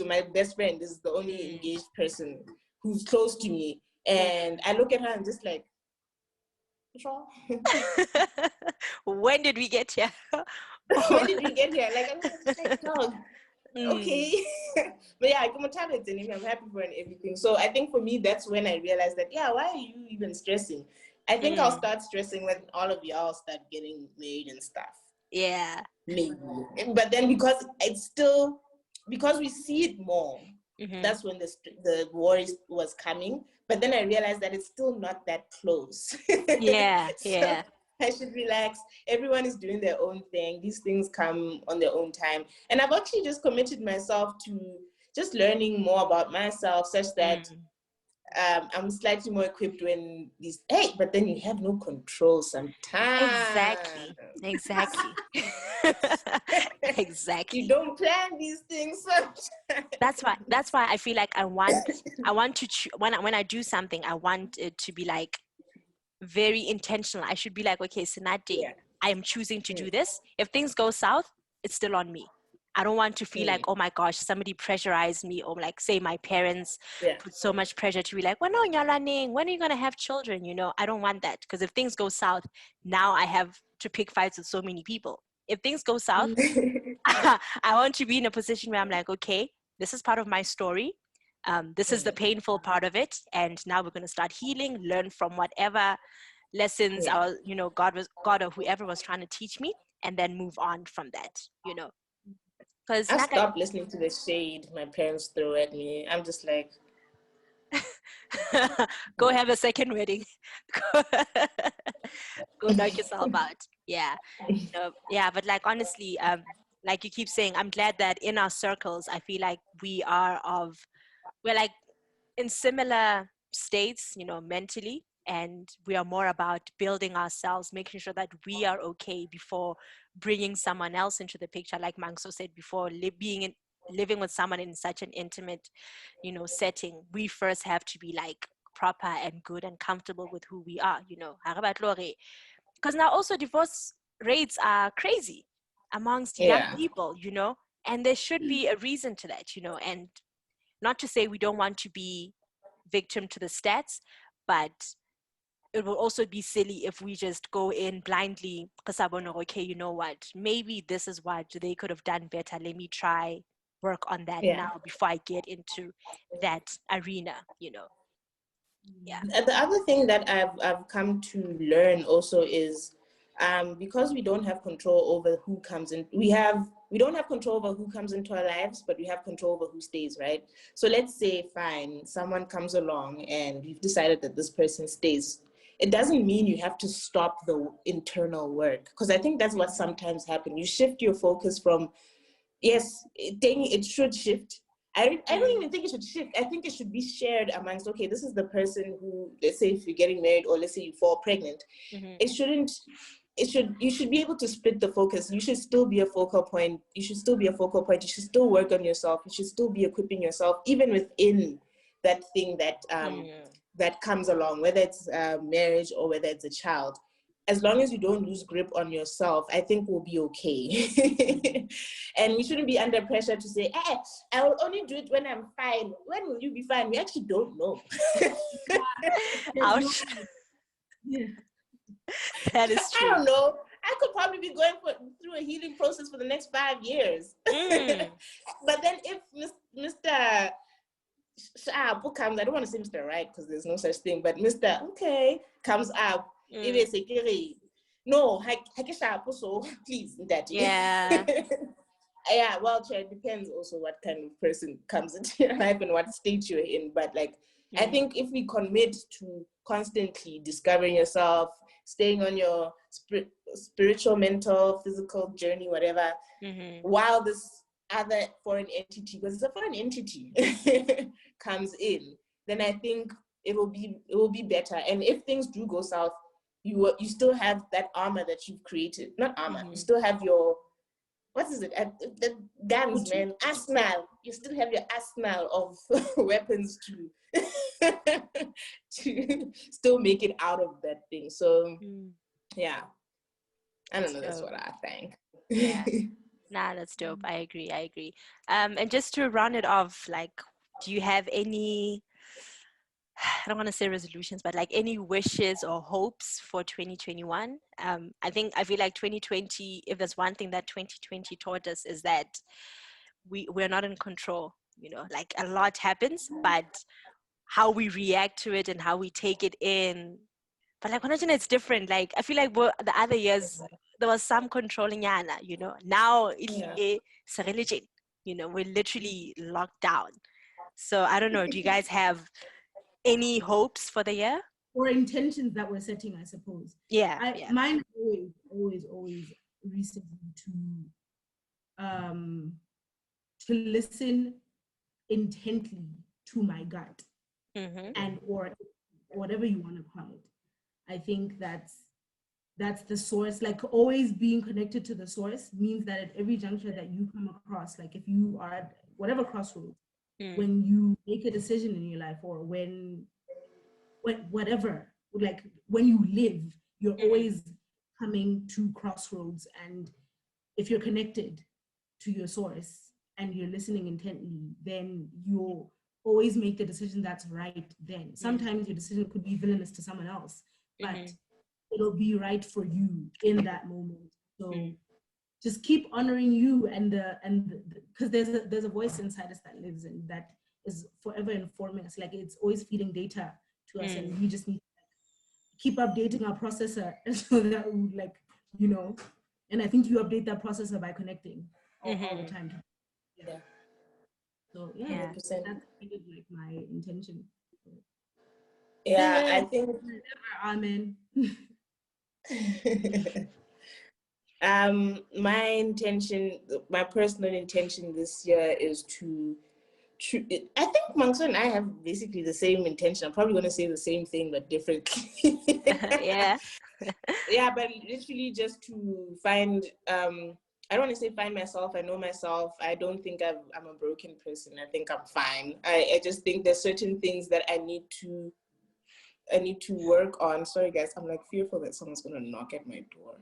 my best friend is the only engaged person who's close to me. And I look at her and just like, what's wrong? When did we get here? When did we get here? Like, I'm just like, dog, okay. But yeah, I'm talented and I'm happy for it and everything. So I think for me, that's when I realized that, yeah, why are you even stressing? I think I'll start stressing when all of y'all start getting married and stuff. Yeah. Maybe. But then because we see it more, that's when the war was coming. But then I realized that it's still not that close. Yeah. So Yeah. I should relax. Everyone is doing their own thing. These things come on their own time. And I've actually just committed myself to just learning more about myself, such that I'm slightly more equipped when but then you have no control sometimes. Exactly. Exactly. You don't plan these things sometimes. That's why I feel like I want to when I do something, I want it to be like very intentional. I should be like, okay, Sinati, I am choosing to do this. If things go south, it's still on me. I don't want to feel like, oh my gosh, somebody pressurized me, or like, say my parents put so much pressure to be like, well, no, when are you going to have children? You know, I don't want that, because if things go south, now I have to pick fights with so many people. If things go south, I want to be in a position where I'm like, okay, this is part of my story. This is the painful part of it. And now we're going to start healing, learn from whatever lessons our, God or whoever was trying to teach me, and then move on from that, Because I stopped listening to the shade my parents throw at me. I'm just like, go have a second wedding. Go knock yourself out. Yeah. Yeah, but like, honestly, like you keep saying, I'm glad that in our circles, I feel like we're like in similar states, mentally, and we are more about building ourselves, making sure that we are okay before bringing someone else into the picture. Like Mangso said before, living with someone in such an intimate, setting, we first have to be like proper and good and comfortable with who we are, because now also divorce rates are crazy amongst young people, and there should be a reason to that, and not to say we don't want to be victim to the stats, but it will also be silly if we just go in blindly, okay, you know what, maybe this is what they could have done better, let me try work on that now before I get into that arena. The other thing that I've come to learn also is, because we don't have control over who comes in, we don't have control over who comes into our lives, but we have control over who stays, right? So let's say, fine, someone comes along and you've decided that this person stays. It doesn't mean you have to stop the internal work, because I think that's what sometimes happens. You shift your focus from, it should shift. I don't even think it should shift. I think it should be shared amongst, okay, this is the person who, let's say if you're getting married, or let's say you fall pregnant, you should be able to split the focus. You should still be a focal point. You should still work on yourself. You should still be equipping yourself, even within that thing that comes along, whether it's marriage or whether it's a child. As long as you don't lose grip on yourself, I think we'll be okay. And we shouldn't be under pressure to say, I will only do it when I'm fine. When will you be fine? We actually don't know. Ouch. That is true. I don't know. I could probably be going through a healing process for the next 5 years. But then if Mr. Book comes, I don't want to say Mr. Right, because there's no such thing, but Mr. Okay comes up, no, so please, daddy. Yeah. Yeah, well, it depends also what kind of person comes into your life and what state you're in, but like, I think if we commit to constantly discovering yourself, staying on your spiritual, mental, physical journey, whatever, while this other foreign entity, because it's a foreign entity, comes in, then I think it will be better. And if things do go south, you still have that armor that you've created. Not armor. You still have your, what is it? The guns, man. Arsenal. You still have your arsenal of weapons to still make it out of that thing. So, yeah. I don't know. That's what I think. Yeah. Nah, that's dope. I agree. And just to round it off, like, do you have any, I don't want to say resolutions, but like any wishes or hopes for 2021? I feel like 2020, if there's one thing that 2020 taught us, is that we're not in control, like a lot happens, but how we react to it and how we take it in. But like, it's different. Like, I feel like the other years, there was some controlling, now it's a religion, we're literally locked down. So I don't know, do you guys have any hopes for the year? Or intentions that we're setting, I suppose. Yeah. Mine always recently to listen intently to my gut, and or whatever you want to call it. I think that's the source. Like, always being connected to the source means that at every juncture that you come across, like if you are at whatever crossroads, when you make a decision in your life, or when whatever, like when you live, you're always coming to crossroads. And if you're connected to your source and you're listening intently, then you'll always make the decision that's right then. Sometimes your decision could be villainous to someone else, but it'll be right for you in that moment. So just keep honoring you, and because there's a voice inside us that lives, and that is forever informing us. Like, it's always feeding data to us, and we just need to keep updating our processor so that we, like, and I think you update that processor by connecting all the time. So yeah, 100%. that's kind of like my intention. Yeah, I think amen. My personal intention this year is to I think Mangso and I have basically the same intention. I'm probably going to say the same thing, but differently. Yeah. Yeah, but literally just to find, I don't want to say find myself. I know myself. I don't think I'm a broken person. I think I'm fine. I just think there's certain things that I need to work on. Sorry, guys. I'm like fearful that someone's going to knock at my door.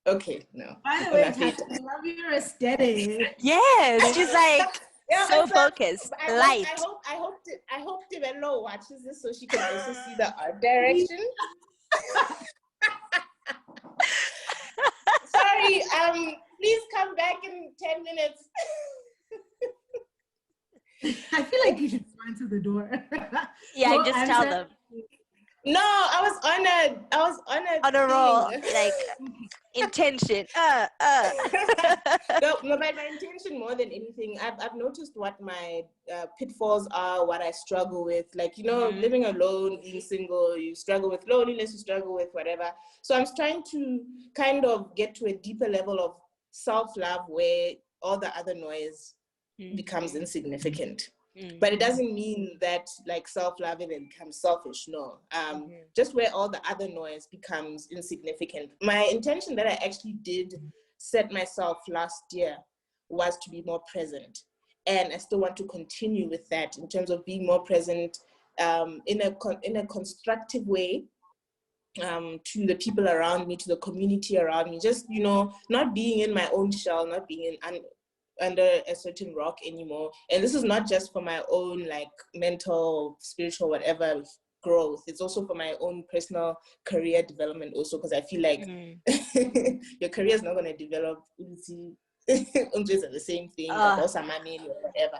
Okay, no. By the way, Thato, I love your aesthetic. Yes, she's like so focused, light. I hope Tivelo watches this so she can also see the art direction. Sorry, please come back in 10 minutes. I feel like you should answer the door. Yeah, and just tell them. No, I was on a roll, like intention. No, but my intention more than anything, I've noticed what my pitfalls are, what I struggle with. Like, living alone, being single, you struggle with loneliness, you struggle with whatever. So I'm trying to kind of get to a deeper level of self-love where all the other noise becomes insignificant. But it doesn't mean that like self-love and then becomes selfish. No, just where all the other noise becomes insignificant. My intention that I actually did set myself last year was to be more present, and I still want to continue with that in terms of being more present in a constructive way to the people around me, to the community around me. Just not being in my own shell, not being under a certain rock anymore. And this is not just for my own like mental, spiritual, whatever growth. It's also for my own personal career development also, because I feel like your career is not going to develop just the same thing, or whatever.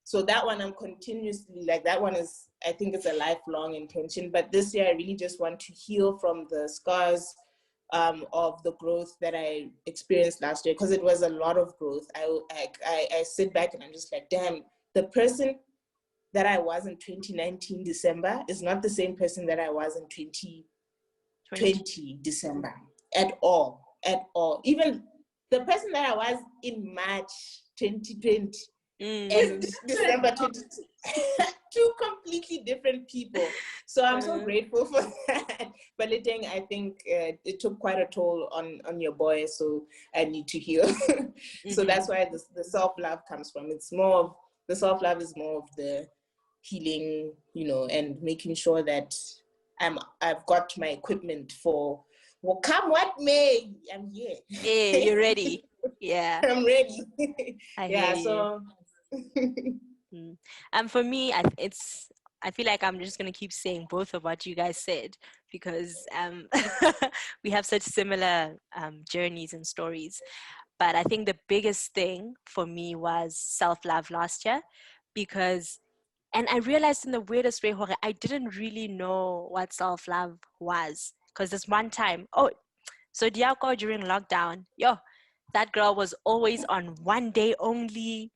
So that one I'm continuously, like, that one is, I think it's a lifelong intention. But this year I really just want to heal from the scars of the growth that I experienced last year, because it was a lot of growth. I sit back and I'm just like, damn, the person that I was in 2019 December is not the same person that I was in 2020 December at all. Even the person that I was in March 2020 and December 2020, two completely different people. So I'm so grateful for that. But Liteng, I think it took quite a toll on your boy, so I need to heal. So that's why the self-love comes from. It's more of, the self-love is more of the healing, and making sure that I've got my equipment for, well, come what may, I'm here. Yeah, you're ready. Yeah. I'm ready. I Yeah, hear so you. For me, I feel like I'm just gonna keep saying both of what you guys said, because we have such similar journeys and stories. But I think the biggest thing for me was self-love last year, because, and I realized in the weirdest way, Jorge, I didn't really know what self-love was. Because this one time, so Diako during lockdown, that girl was always on one day only,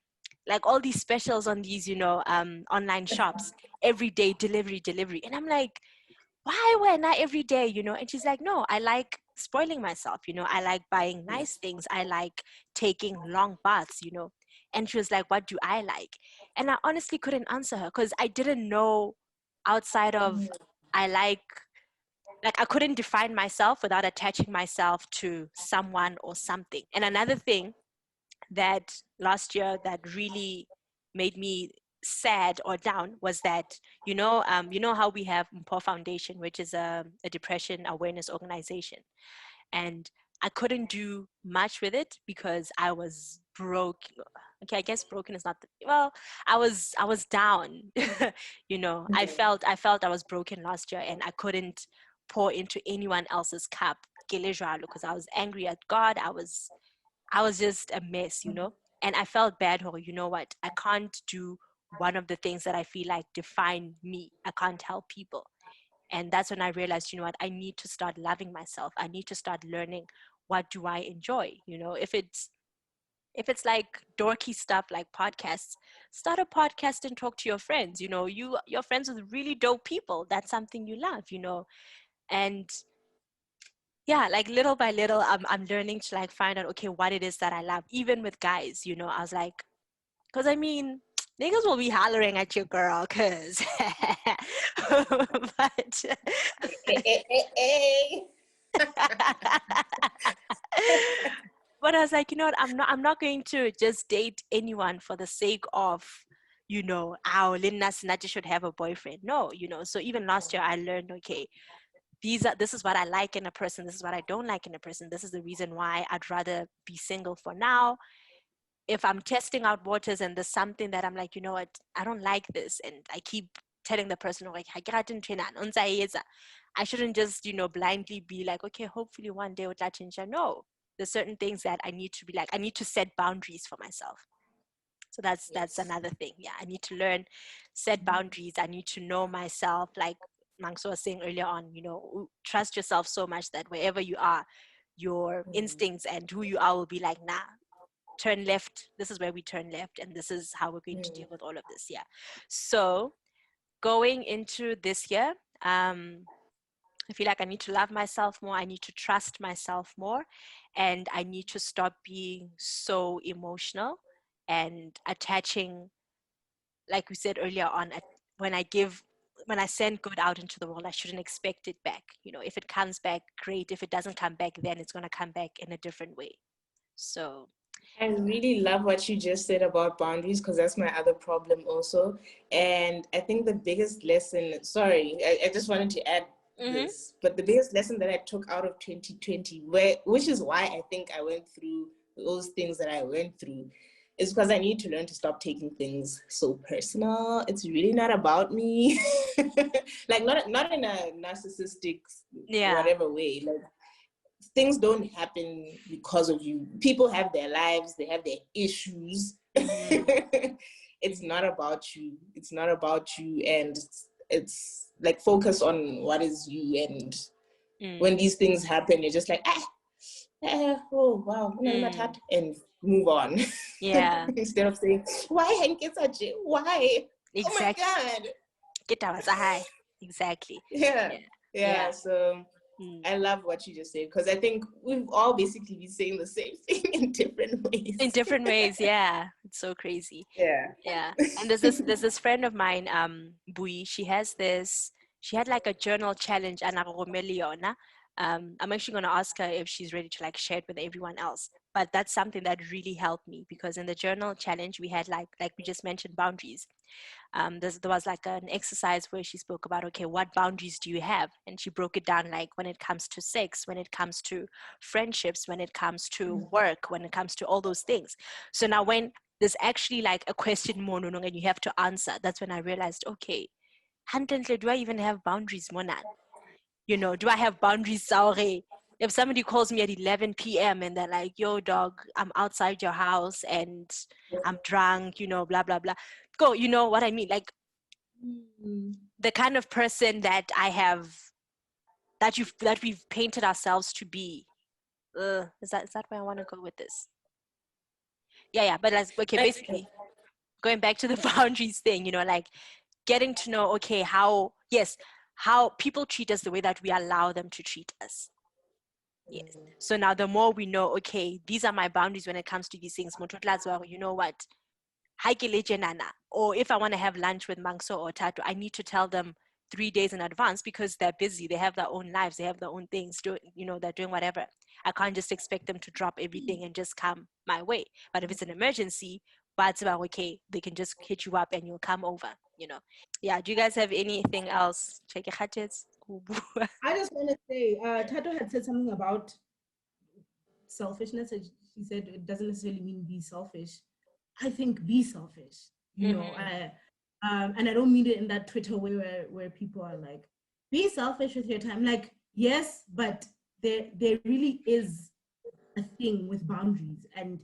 like all these specials on these, online shops, every day delivery. And I'm like, why we're not every day, And she's like, no, I like spoiling myself, I like buying nice things. I like taking long baths, And she was like, what do I like? And I honestly couldn't answer her, because I didn't know outside of, I like I couldn't define myself without attaching myself to someone or something. And another thing that last year that really made me sad or down was that, you know how we have Mpo Foundation, which is a depression awareness organization, and I couldn't do much with it because I was broke. Okay, I guess broken is not well. I was down. I felt I was broken last year, and I couldn't pour into anyone else's cup because I was angry at God. I was just a mess, and I felt bad. Oh, you know what? I can't do one of the things that I feel like define me. I can't help people. And that's when I realized, you know what? I need to start loving myself. I need to start learning, what do I enjoy? If it's like dorky stuff like podcasts, start a podcast and talk to your friends. You're friends with really dope people. That's something you love, and yeah, like little by little, I'm learning to like find out, okay, what it is that I love, even with guys. I was like, because I mean, niggas will be hollering at your girl, cause but but I was like, you know what, I'm not going to just date anyone for the sake of, our Linda Sinati should have a boyfriend. No, so even last year I learned, okay, this is what I like in a person, this is what I don't like in a person, this is the reason why I'd rather be single for now. If I'm testing out waters and there's something that I'm like, you know what, I don't like this, and I keep telling the person, like, I shouldn't just, blindly be like, okay, hopefully one day it'll change. No, there's certain things that I need to be like, I need to set boundaries for myself. So that's another thing. Yeah, I need to learn, set boundaries. I need to know myself. Like Mangso was saying earlier on, trust yourself so much that wherever you are, your instincts and who you are will be like, nah, turn left. This is where we turn left, and this is how we're going to deal with all of this. Yeah. So going into this year, I feel like I need to love myself more. I need to trust myself more, and I need to stop being so emotional and attaching, like we said earlier on, when I send good out into the world, I shouldn't expect it back. If it comes back, great. If it doesn't come back, then it's going to come back in a different way. So I really love what you just said about boundaries, because that's my other problem also. And I think the biggest lesson, I just wanted to add this, but the biggest lesson that I took out of 2020, which is why I think I went through those things that I went through, is because I need to learn to stop taking things so personal. It's really not about me. Like not in a narcissistic whatever way. Like, things don't happen because of you. People have their lives, they have their issues. It's not about you. It's not about you. And it's like, focus on what is you. And when these things happen, you're just like, oh wow, and move on. Yeah. Instead of saying, why Hanketsaje? Why? Exactly. Oh my God. Get out. Hi. Exactly. Yeah. So I love what you just said, because I think we've all basically been saying the same thing in different ways. In different ways, yeah. It's so crazy. Yeah. And there's this friend of mine, Bui. She had like a journal challenge, and I'm actually gonna ask her if she's ready to like share it with everyone else. But that's something that really helped me, because in the journal challenge we had like we just mentioned, boundaries. There was like an exercise where she spoke about, okay, what boundaries do you have? And she broke it down, like when it comes to sex, when it comes to friendships, when it comes to work, when it comes to all those things. So now when there's actually like a question more and you have to answer, that's when I realized, okay, do I even have boundaries, Monan? Do I have boundaries, Saure? If somebody calls me at 11 p.m. and they're like, yo, dog, I'm outside your house and I'm drunk, blah, blah, blah. Go, you know what I mean? Like the kind of person that I have, that we've painted ourselves to be. Is that where I want to go with this? Yeah. But okay, basically, going back to the boundaries thing, like getting to know, okay, how people treat us the way that we allow them to treat us. Yes. So now the more we know, okay, these are my boundaries when it comes to these things. You know what? Or if I want to have lunch with Mangso or Thato, I need to tell them 3 days in advance, because they're busy. They have their own lives. They have their own things. They're doing whatever. I can't just expect them to drop everything and just come my way. But if it's an emergency, but okay, they can just hit you up and you'll come over. Yeah. Do you guys have anything else? Check your hatchets. I just want to say, Tato had said something about selfishness. She said it doesn't necessarily mean be selfish. I think be selfish. And I don't mean it in that Twitter way where people are like, be selfish with your time. Like, yes, but there really is a thing with boundaries, and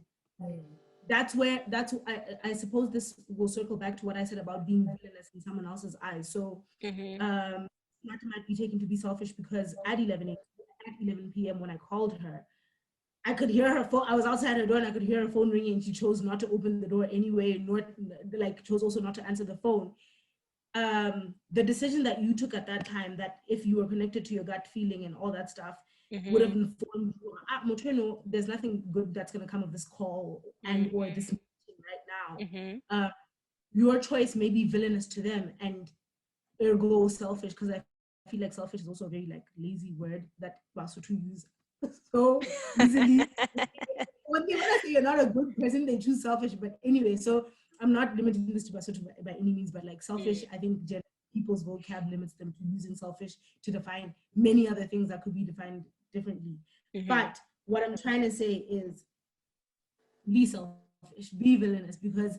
I suppose this will circle back to what I said about being villainous in someone else's eyes. So Martha might be taken to be selfish because at 11 p.m. when I called her, I could hear her phone. I was outside her door and I could hear her phone ringing, and she chose not to open the door anyway, chose also not to answer the phone. The decision that you took at that time, that if you were connected to your gut feeling and all that stuff, would have informed you, Motreno, there's nothing good that's going to come of this call or this meeting right now. Your choice may be villainous to them, and ergo selfish, because I feel like selfish is also a very like lazy word that Basutu use so easily. When people say you're not a good person, they choose selfish. But anyway, so I'm not limiting this to Basutu by any means, but like selfish, I think people's vocab limits them to using selfish to define many other things that could be defined differently. But what I'm trying to say is be selfish, be villainous, because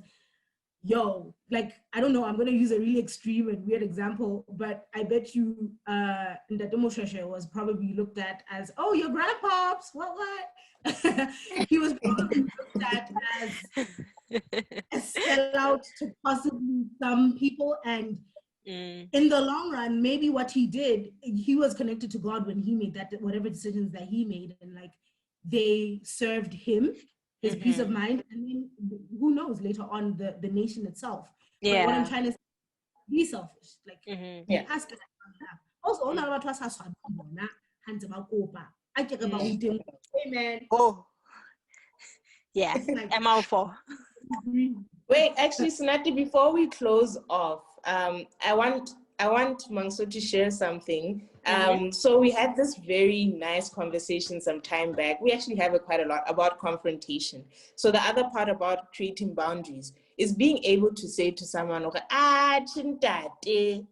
like, I don't know, I'm going to use a really extreme and weird example, but I bet you Ndatomo Sheshe was probably looked at as, oh, your grandpops, what? He was probably looked at as a sellout to possibly some people, and in the long run, maybe what he did, he was connected to God when he made that, whatever decisions that he made, and like they served him, his peace of mind, and then who knows later on the nation itself. Yeah. But what I'm trying to say, be selfish. Like ask it. Also, all about us has hands about opa. I care about amen. Oh, yeah. Like, I'm all for. Wait, actually, Sunati, before we close off, I want Mangso to share something. So we had this very nice conversation some time back. We actually have quite a lot about confrontation. So the other part about creating boundaries is being able to say to someone, chintate.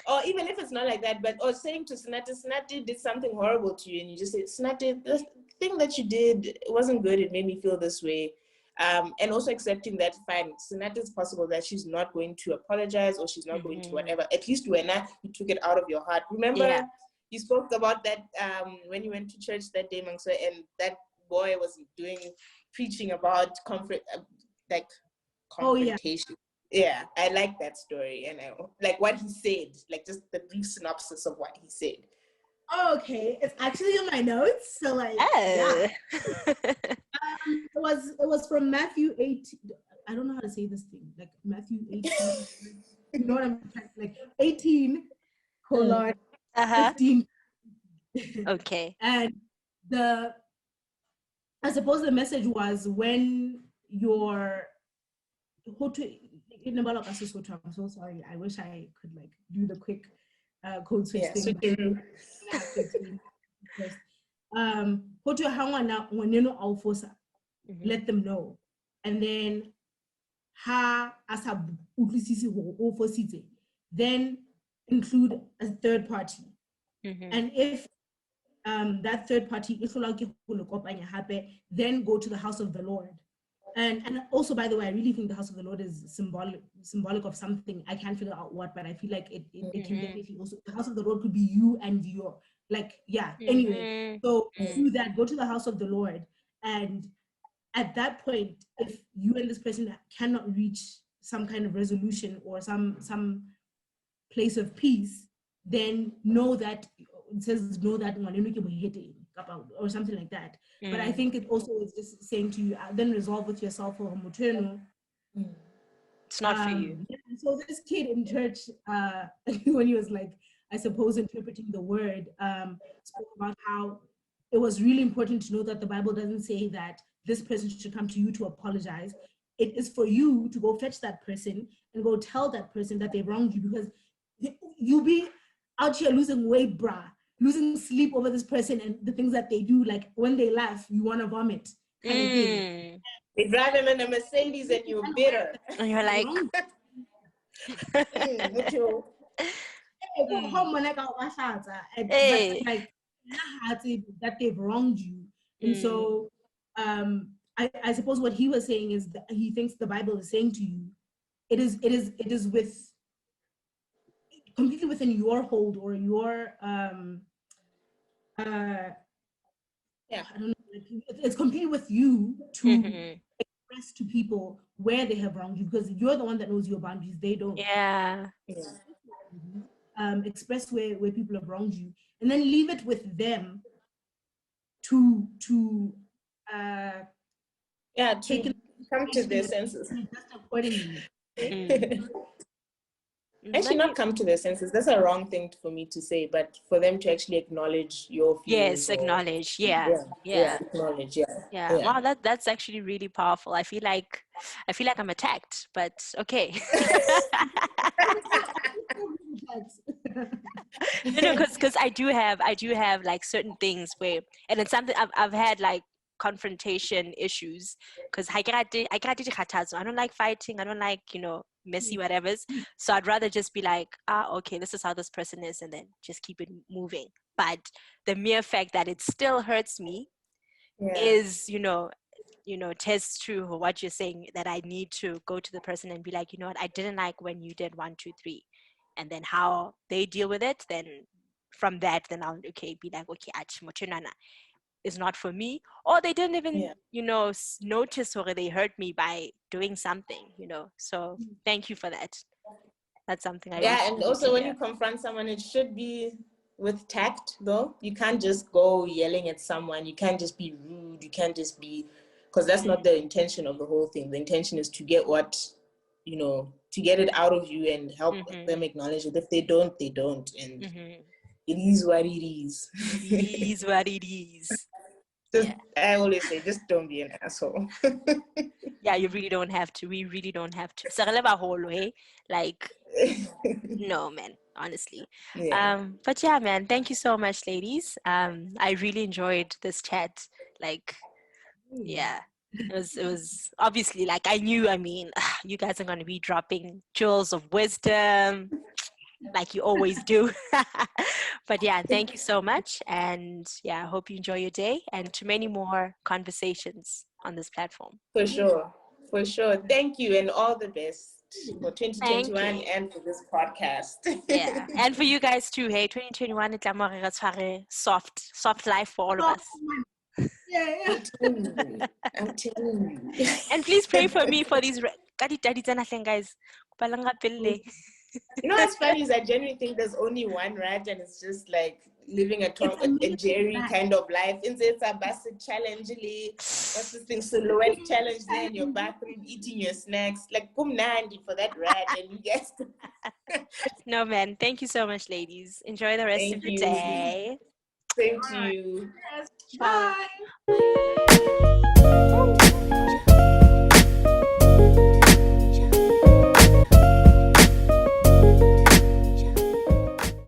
Or even if it's not like that, or saying to Snati did something horrible to you, and you just say, Snati, the thing that you did, it wasn't good, it made me feel this way. And also accepting that, fine, Snati, it's possible that she's not going to apologize, or she's not going to whatever. At least when you took it out of your heart. Remember, you spoke about that when you went to church that day, Mangso, and that boy was preaching about confrontation. Yeah, I like that story, and I like what he said, like just the brief synopsis of what he said. Oh, okay, it's actually in my notes. So like, yeah, Oh. it was from Matthew 18. I don't know how to say this thing. Like Matthew 18. You know what I'm trying, like 18 colon Uh-huh. 15. Okay. And the I suppose the message was when you're I'm so sorry. I wish I could like do the quick code switch Yeah, thing. But I'm switcheroo. gonna have to explain first. Go to Hangwana when you know Alfosa, Mhm. let them know. And then ha asa utlisisi ho ofosite, then include a third party. Mhm. And if that third party, then go to the house of the Lord. And also, by the way, I really think the house of the Lord is symbolic of something. I can't figure out what, but I feel like it can definitely also, the house of the Lord could be you and your, like, yeah. Anyway, Mhm. so do that, go to the house of the Lord. And at that point, if you and this person cannot reach some kind of resolution or some place of peace, then know that it says know that or something like that. But I think it also is just saying to you, then resolve with yourself or maternal. It's not for you. So this kid in church, when he was like, I suppose interpreting the word, spoke about how it was really important to know that the Bible doesn't say that this person should come to you to apologize. It is for you to go fetch that person and go tell that person that they wronged you, because you'll be out here losing weight, brah, losing sleep over this person and the things that they do. Like when they laugh, you want to vomit, kind of thing. They drive him in a Mercedes and you're bitter. And you're like, But hey. like that they've wronged you. And so I suppose what he was saying is that he thinks the Bible is saying to you, it is with completely within your hold or your Yeah. I don't know, it's completely with you to express to people where they have wronged you, because you're the one that knows your boundaries, they don't. Yeah. Express where people have wronged you, and then leave it with them to take come to their senses. just accordingly. Actually, not come to their senses. That's a wrong thing for me to say, but for them to actually acknowledge your feelings. Yes, acknowledge. Yeah. Acknowledge. Yeah. Wow, that's actually really powerful. I feel like I'm attacked, but okay. No, because I do have like certain things where, and it's something I've had like confrontation issues, because I don't like fighting, I don't like, messy whatevers. So I'd rather just be like, okay, this is how this person is, and then just keep it moving. But the mere fact that it still hurts me is, tests true what you're saying, that I need to go to the person and be like, you know what, I didn't like when you did 1, 2, 3, and then how they deal with it. Then from that, then I'll be like, okay, is not for me, or they didn't even notice, or they hurt me by doing something. So thank you for that. That's something I really And needed also to when hear. you confront someone, it should be with tact, though. You can't just go yelling at someone. You can't just be rude. You can't just be, because that's not the intention of the whole thing. The intention is to get to get it out of you and help them acknowledge it. If they don't, they don't. And it is what it is. It is what it is. I always say, just don't be an asshole. Yeah, you really don't have to. We really don't have to. Like, no, man, honestly. But yeah, man, thank you so much, ladies. I really enjoyed this chat. Like, yeah, it was obviously, like, I knew, you guys are going to be dropping jewels of wisdom like you always do. But yeah, thank you so much. And yeah, I hope you enjoy your day, and to many more conversations on this platform. For sure. Thank you, and all the best for 2021 and for this podcast. Yeah, and for you guys too. Hey, 2021, soft life for all of us. Yeah. I'm telling you. And please pray for me for these guys. You know what's funny is I genuinely think there's only one rat, and it's just like living a Tom It's and amazing Jerry that- kind of life. It's a basket challenge, what's this thing, silhouette challenge there in your bathroom, eating your snacks. Like, come Nandi for that rat, and you guys. No, man. Thank you so much, ladies. Enjoy the rest Thank of your you. day. Same to you. Bye. Bye.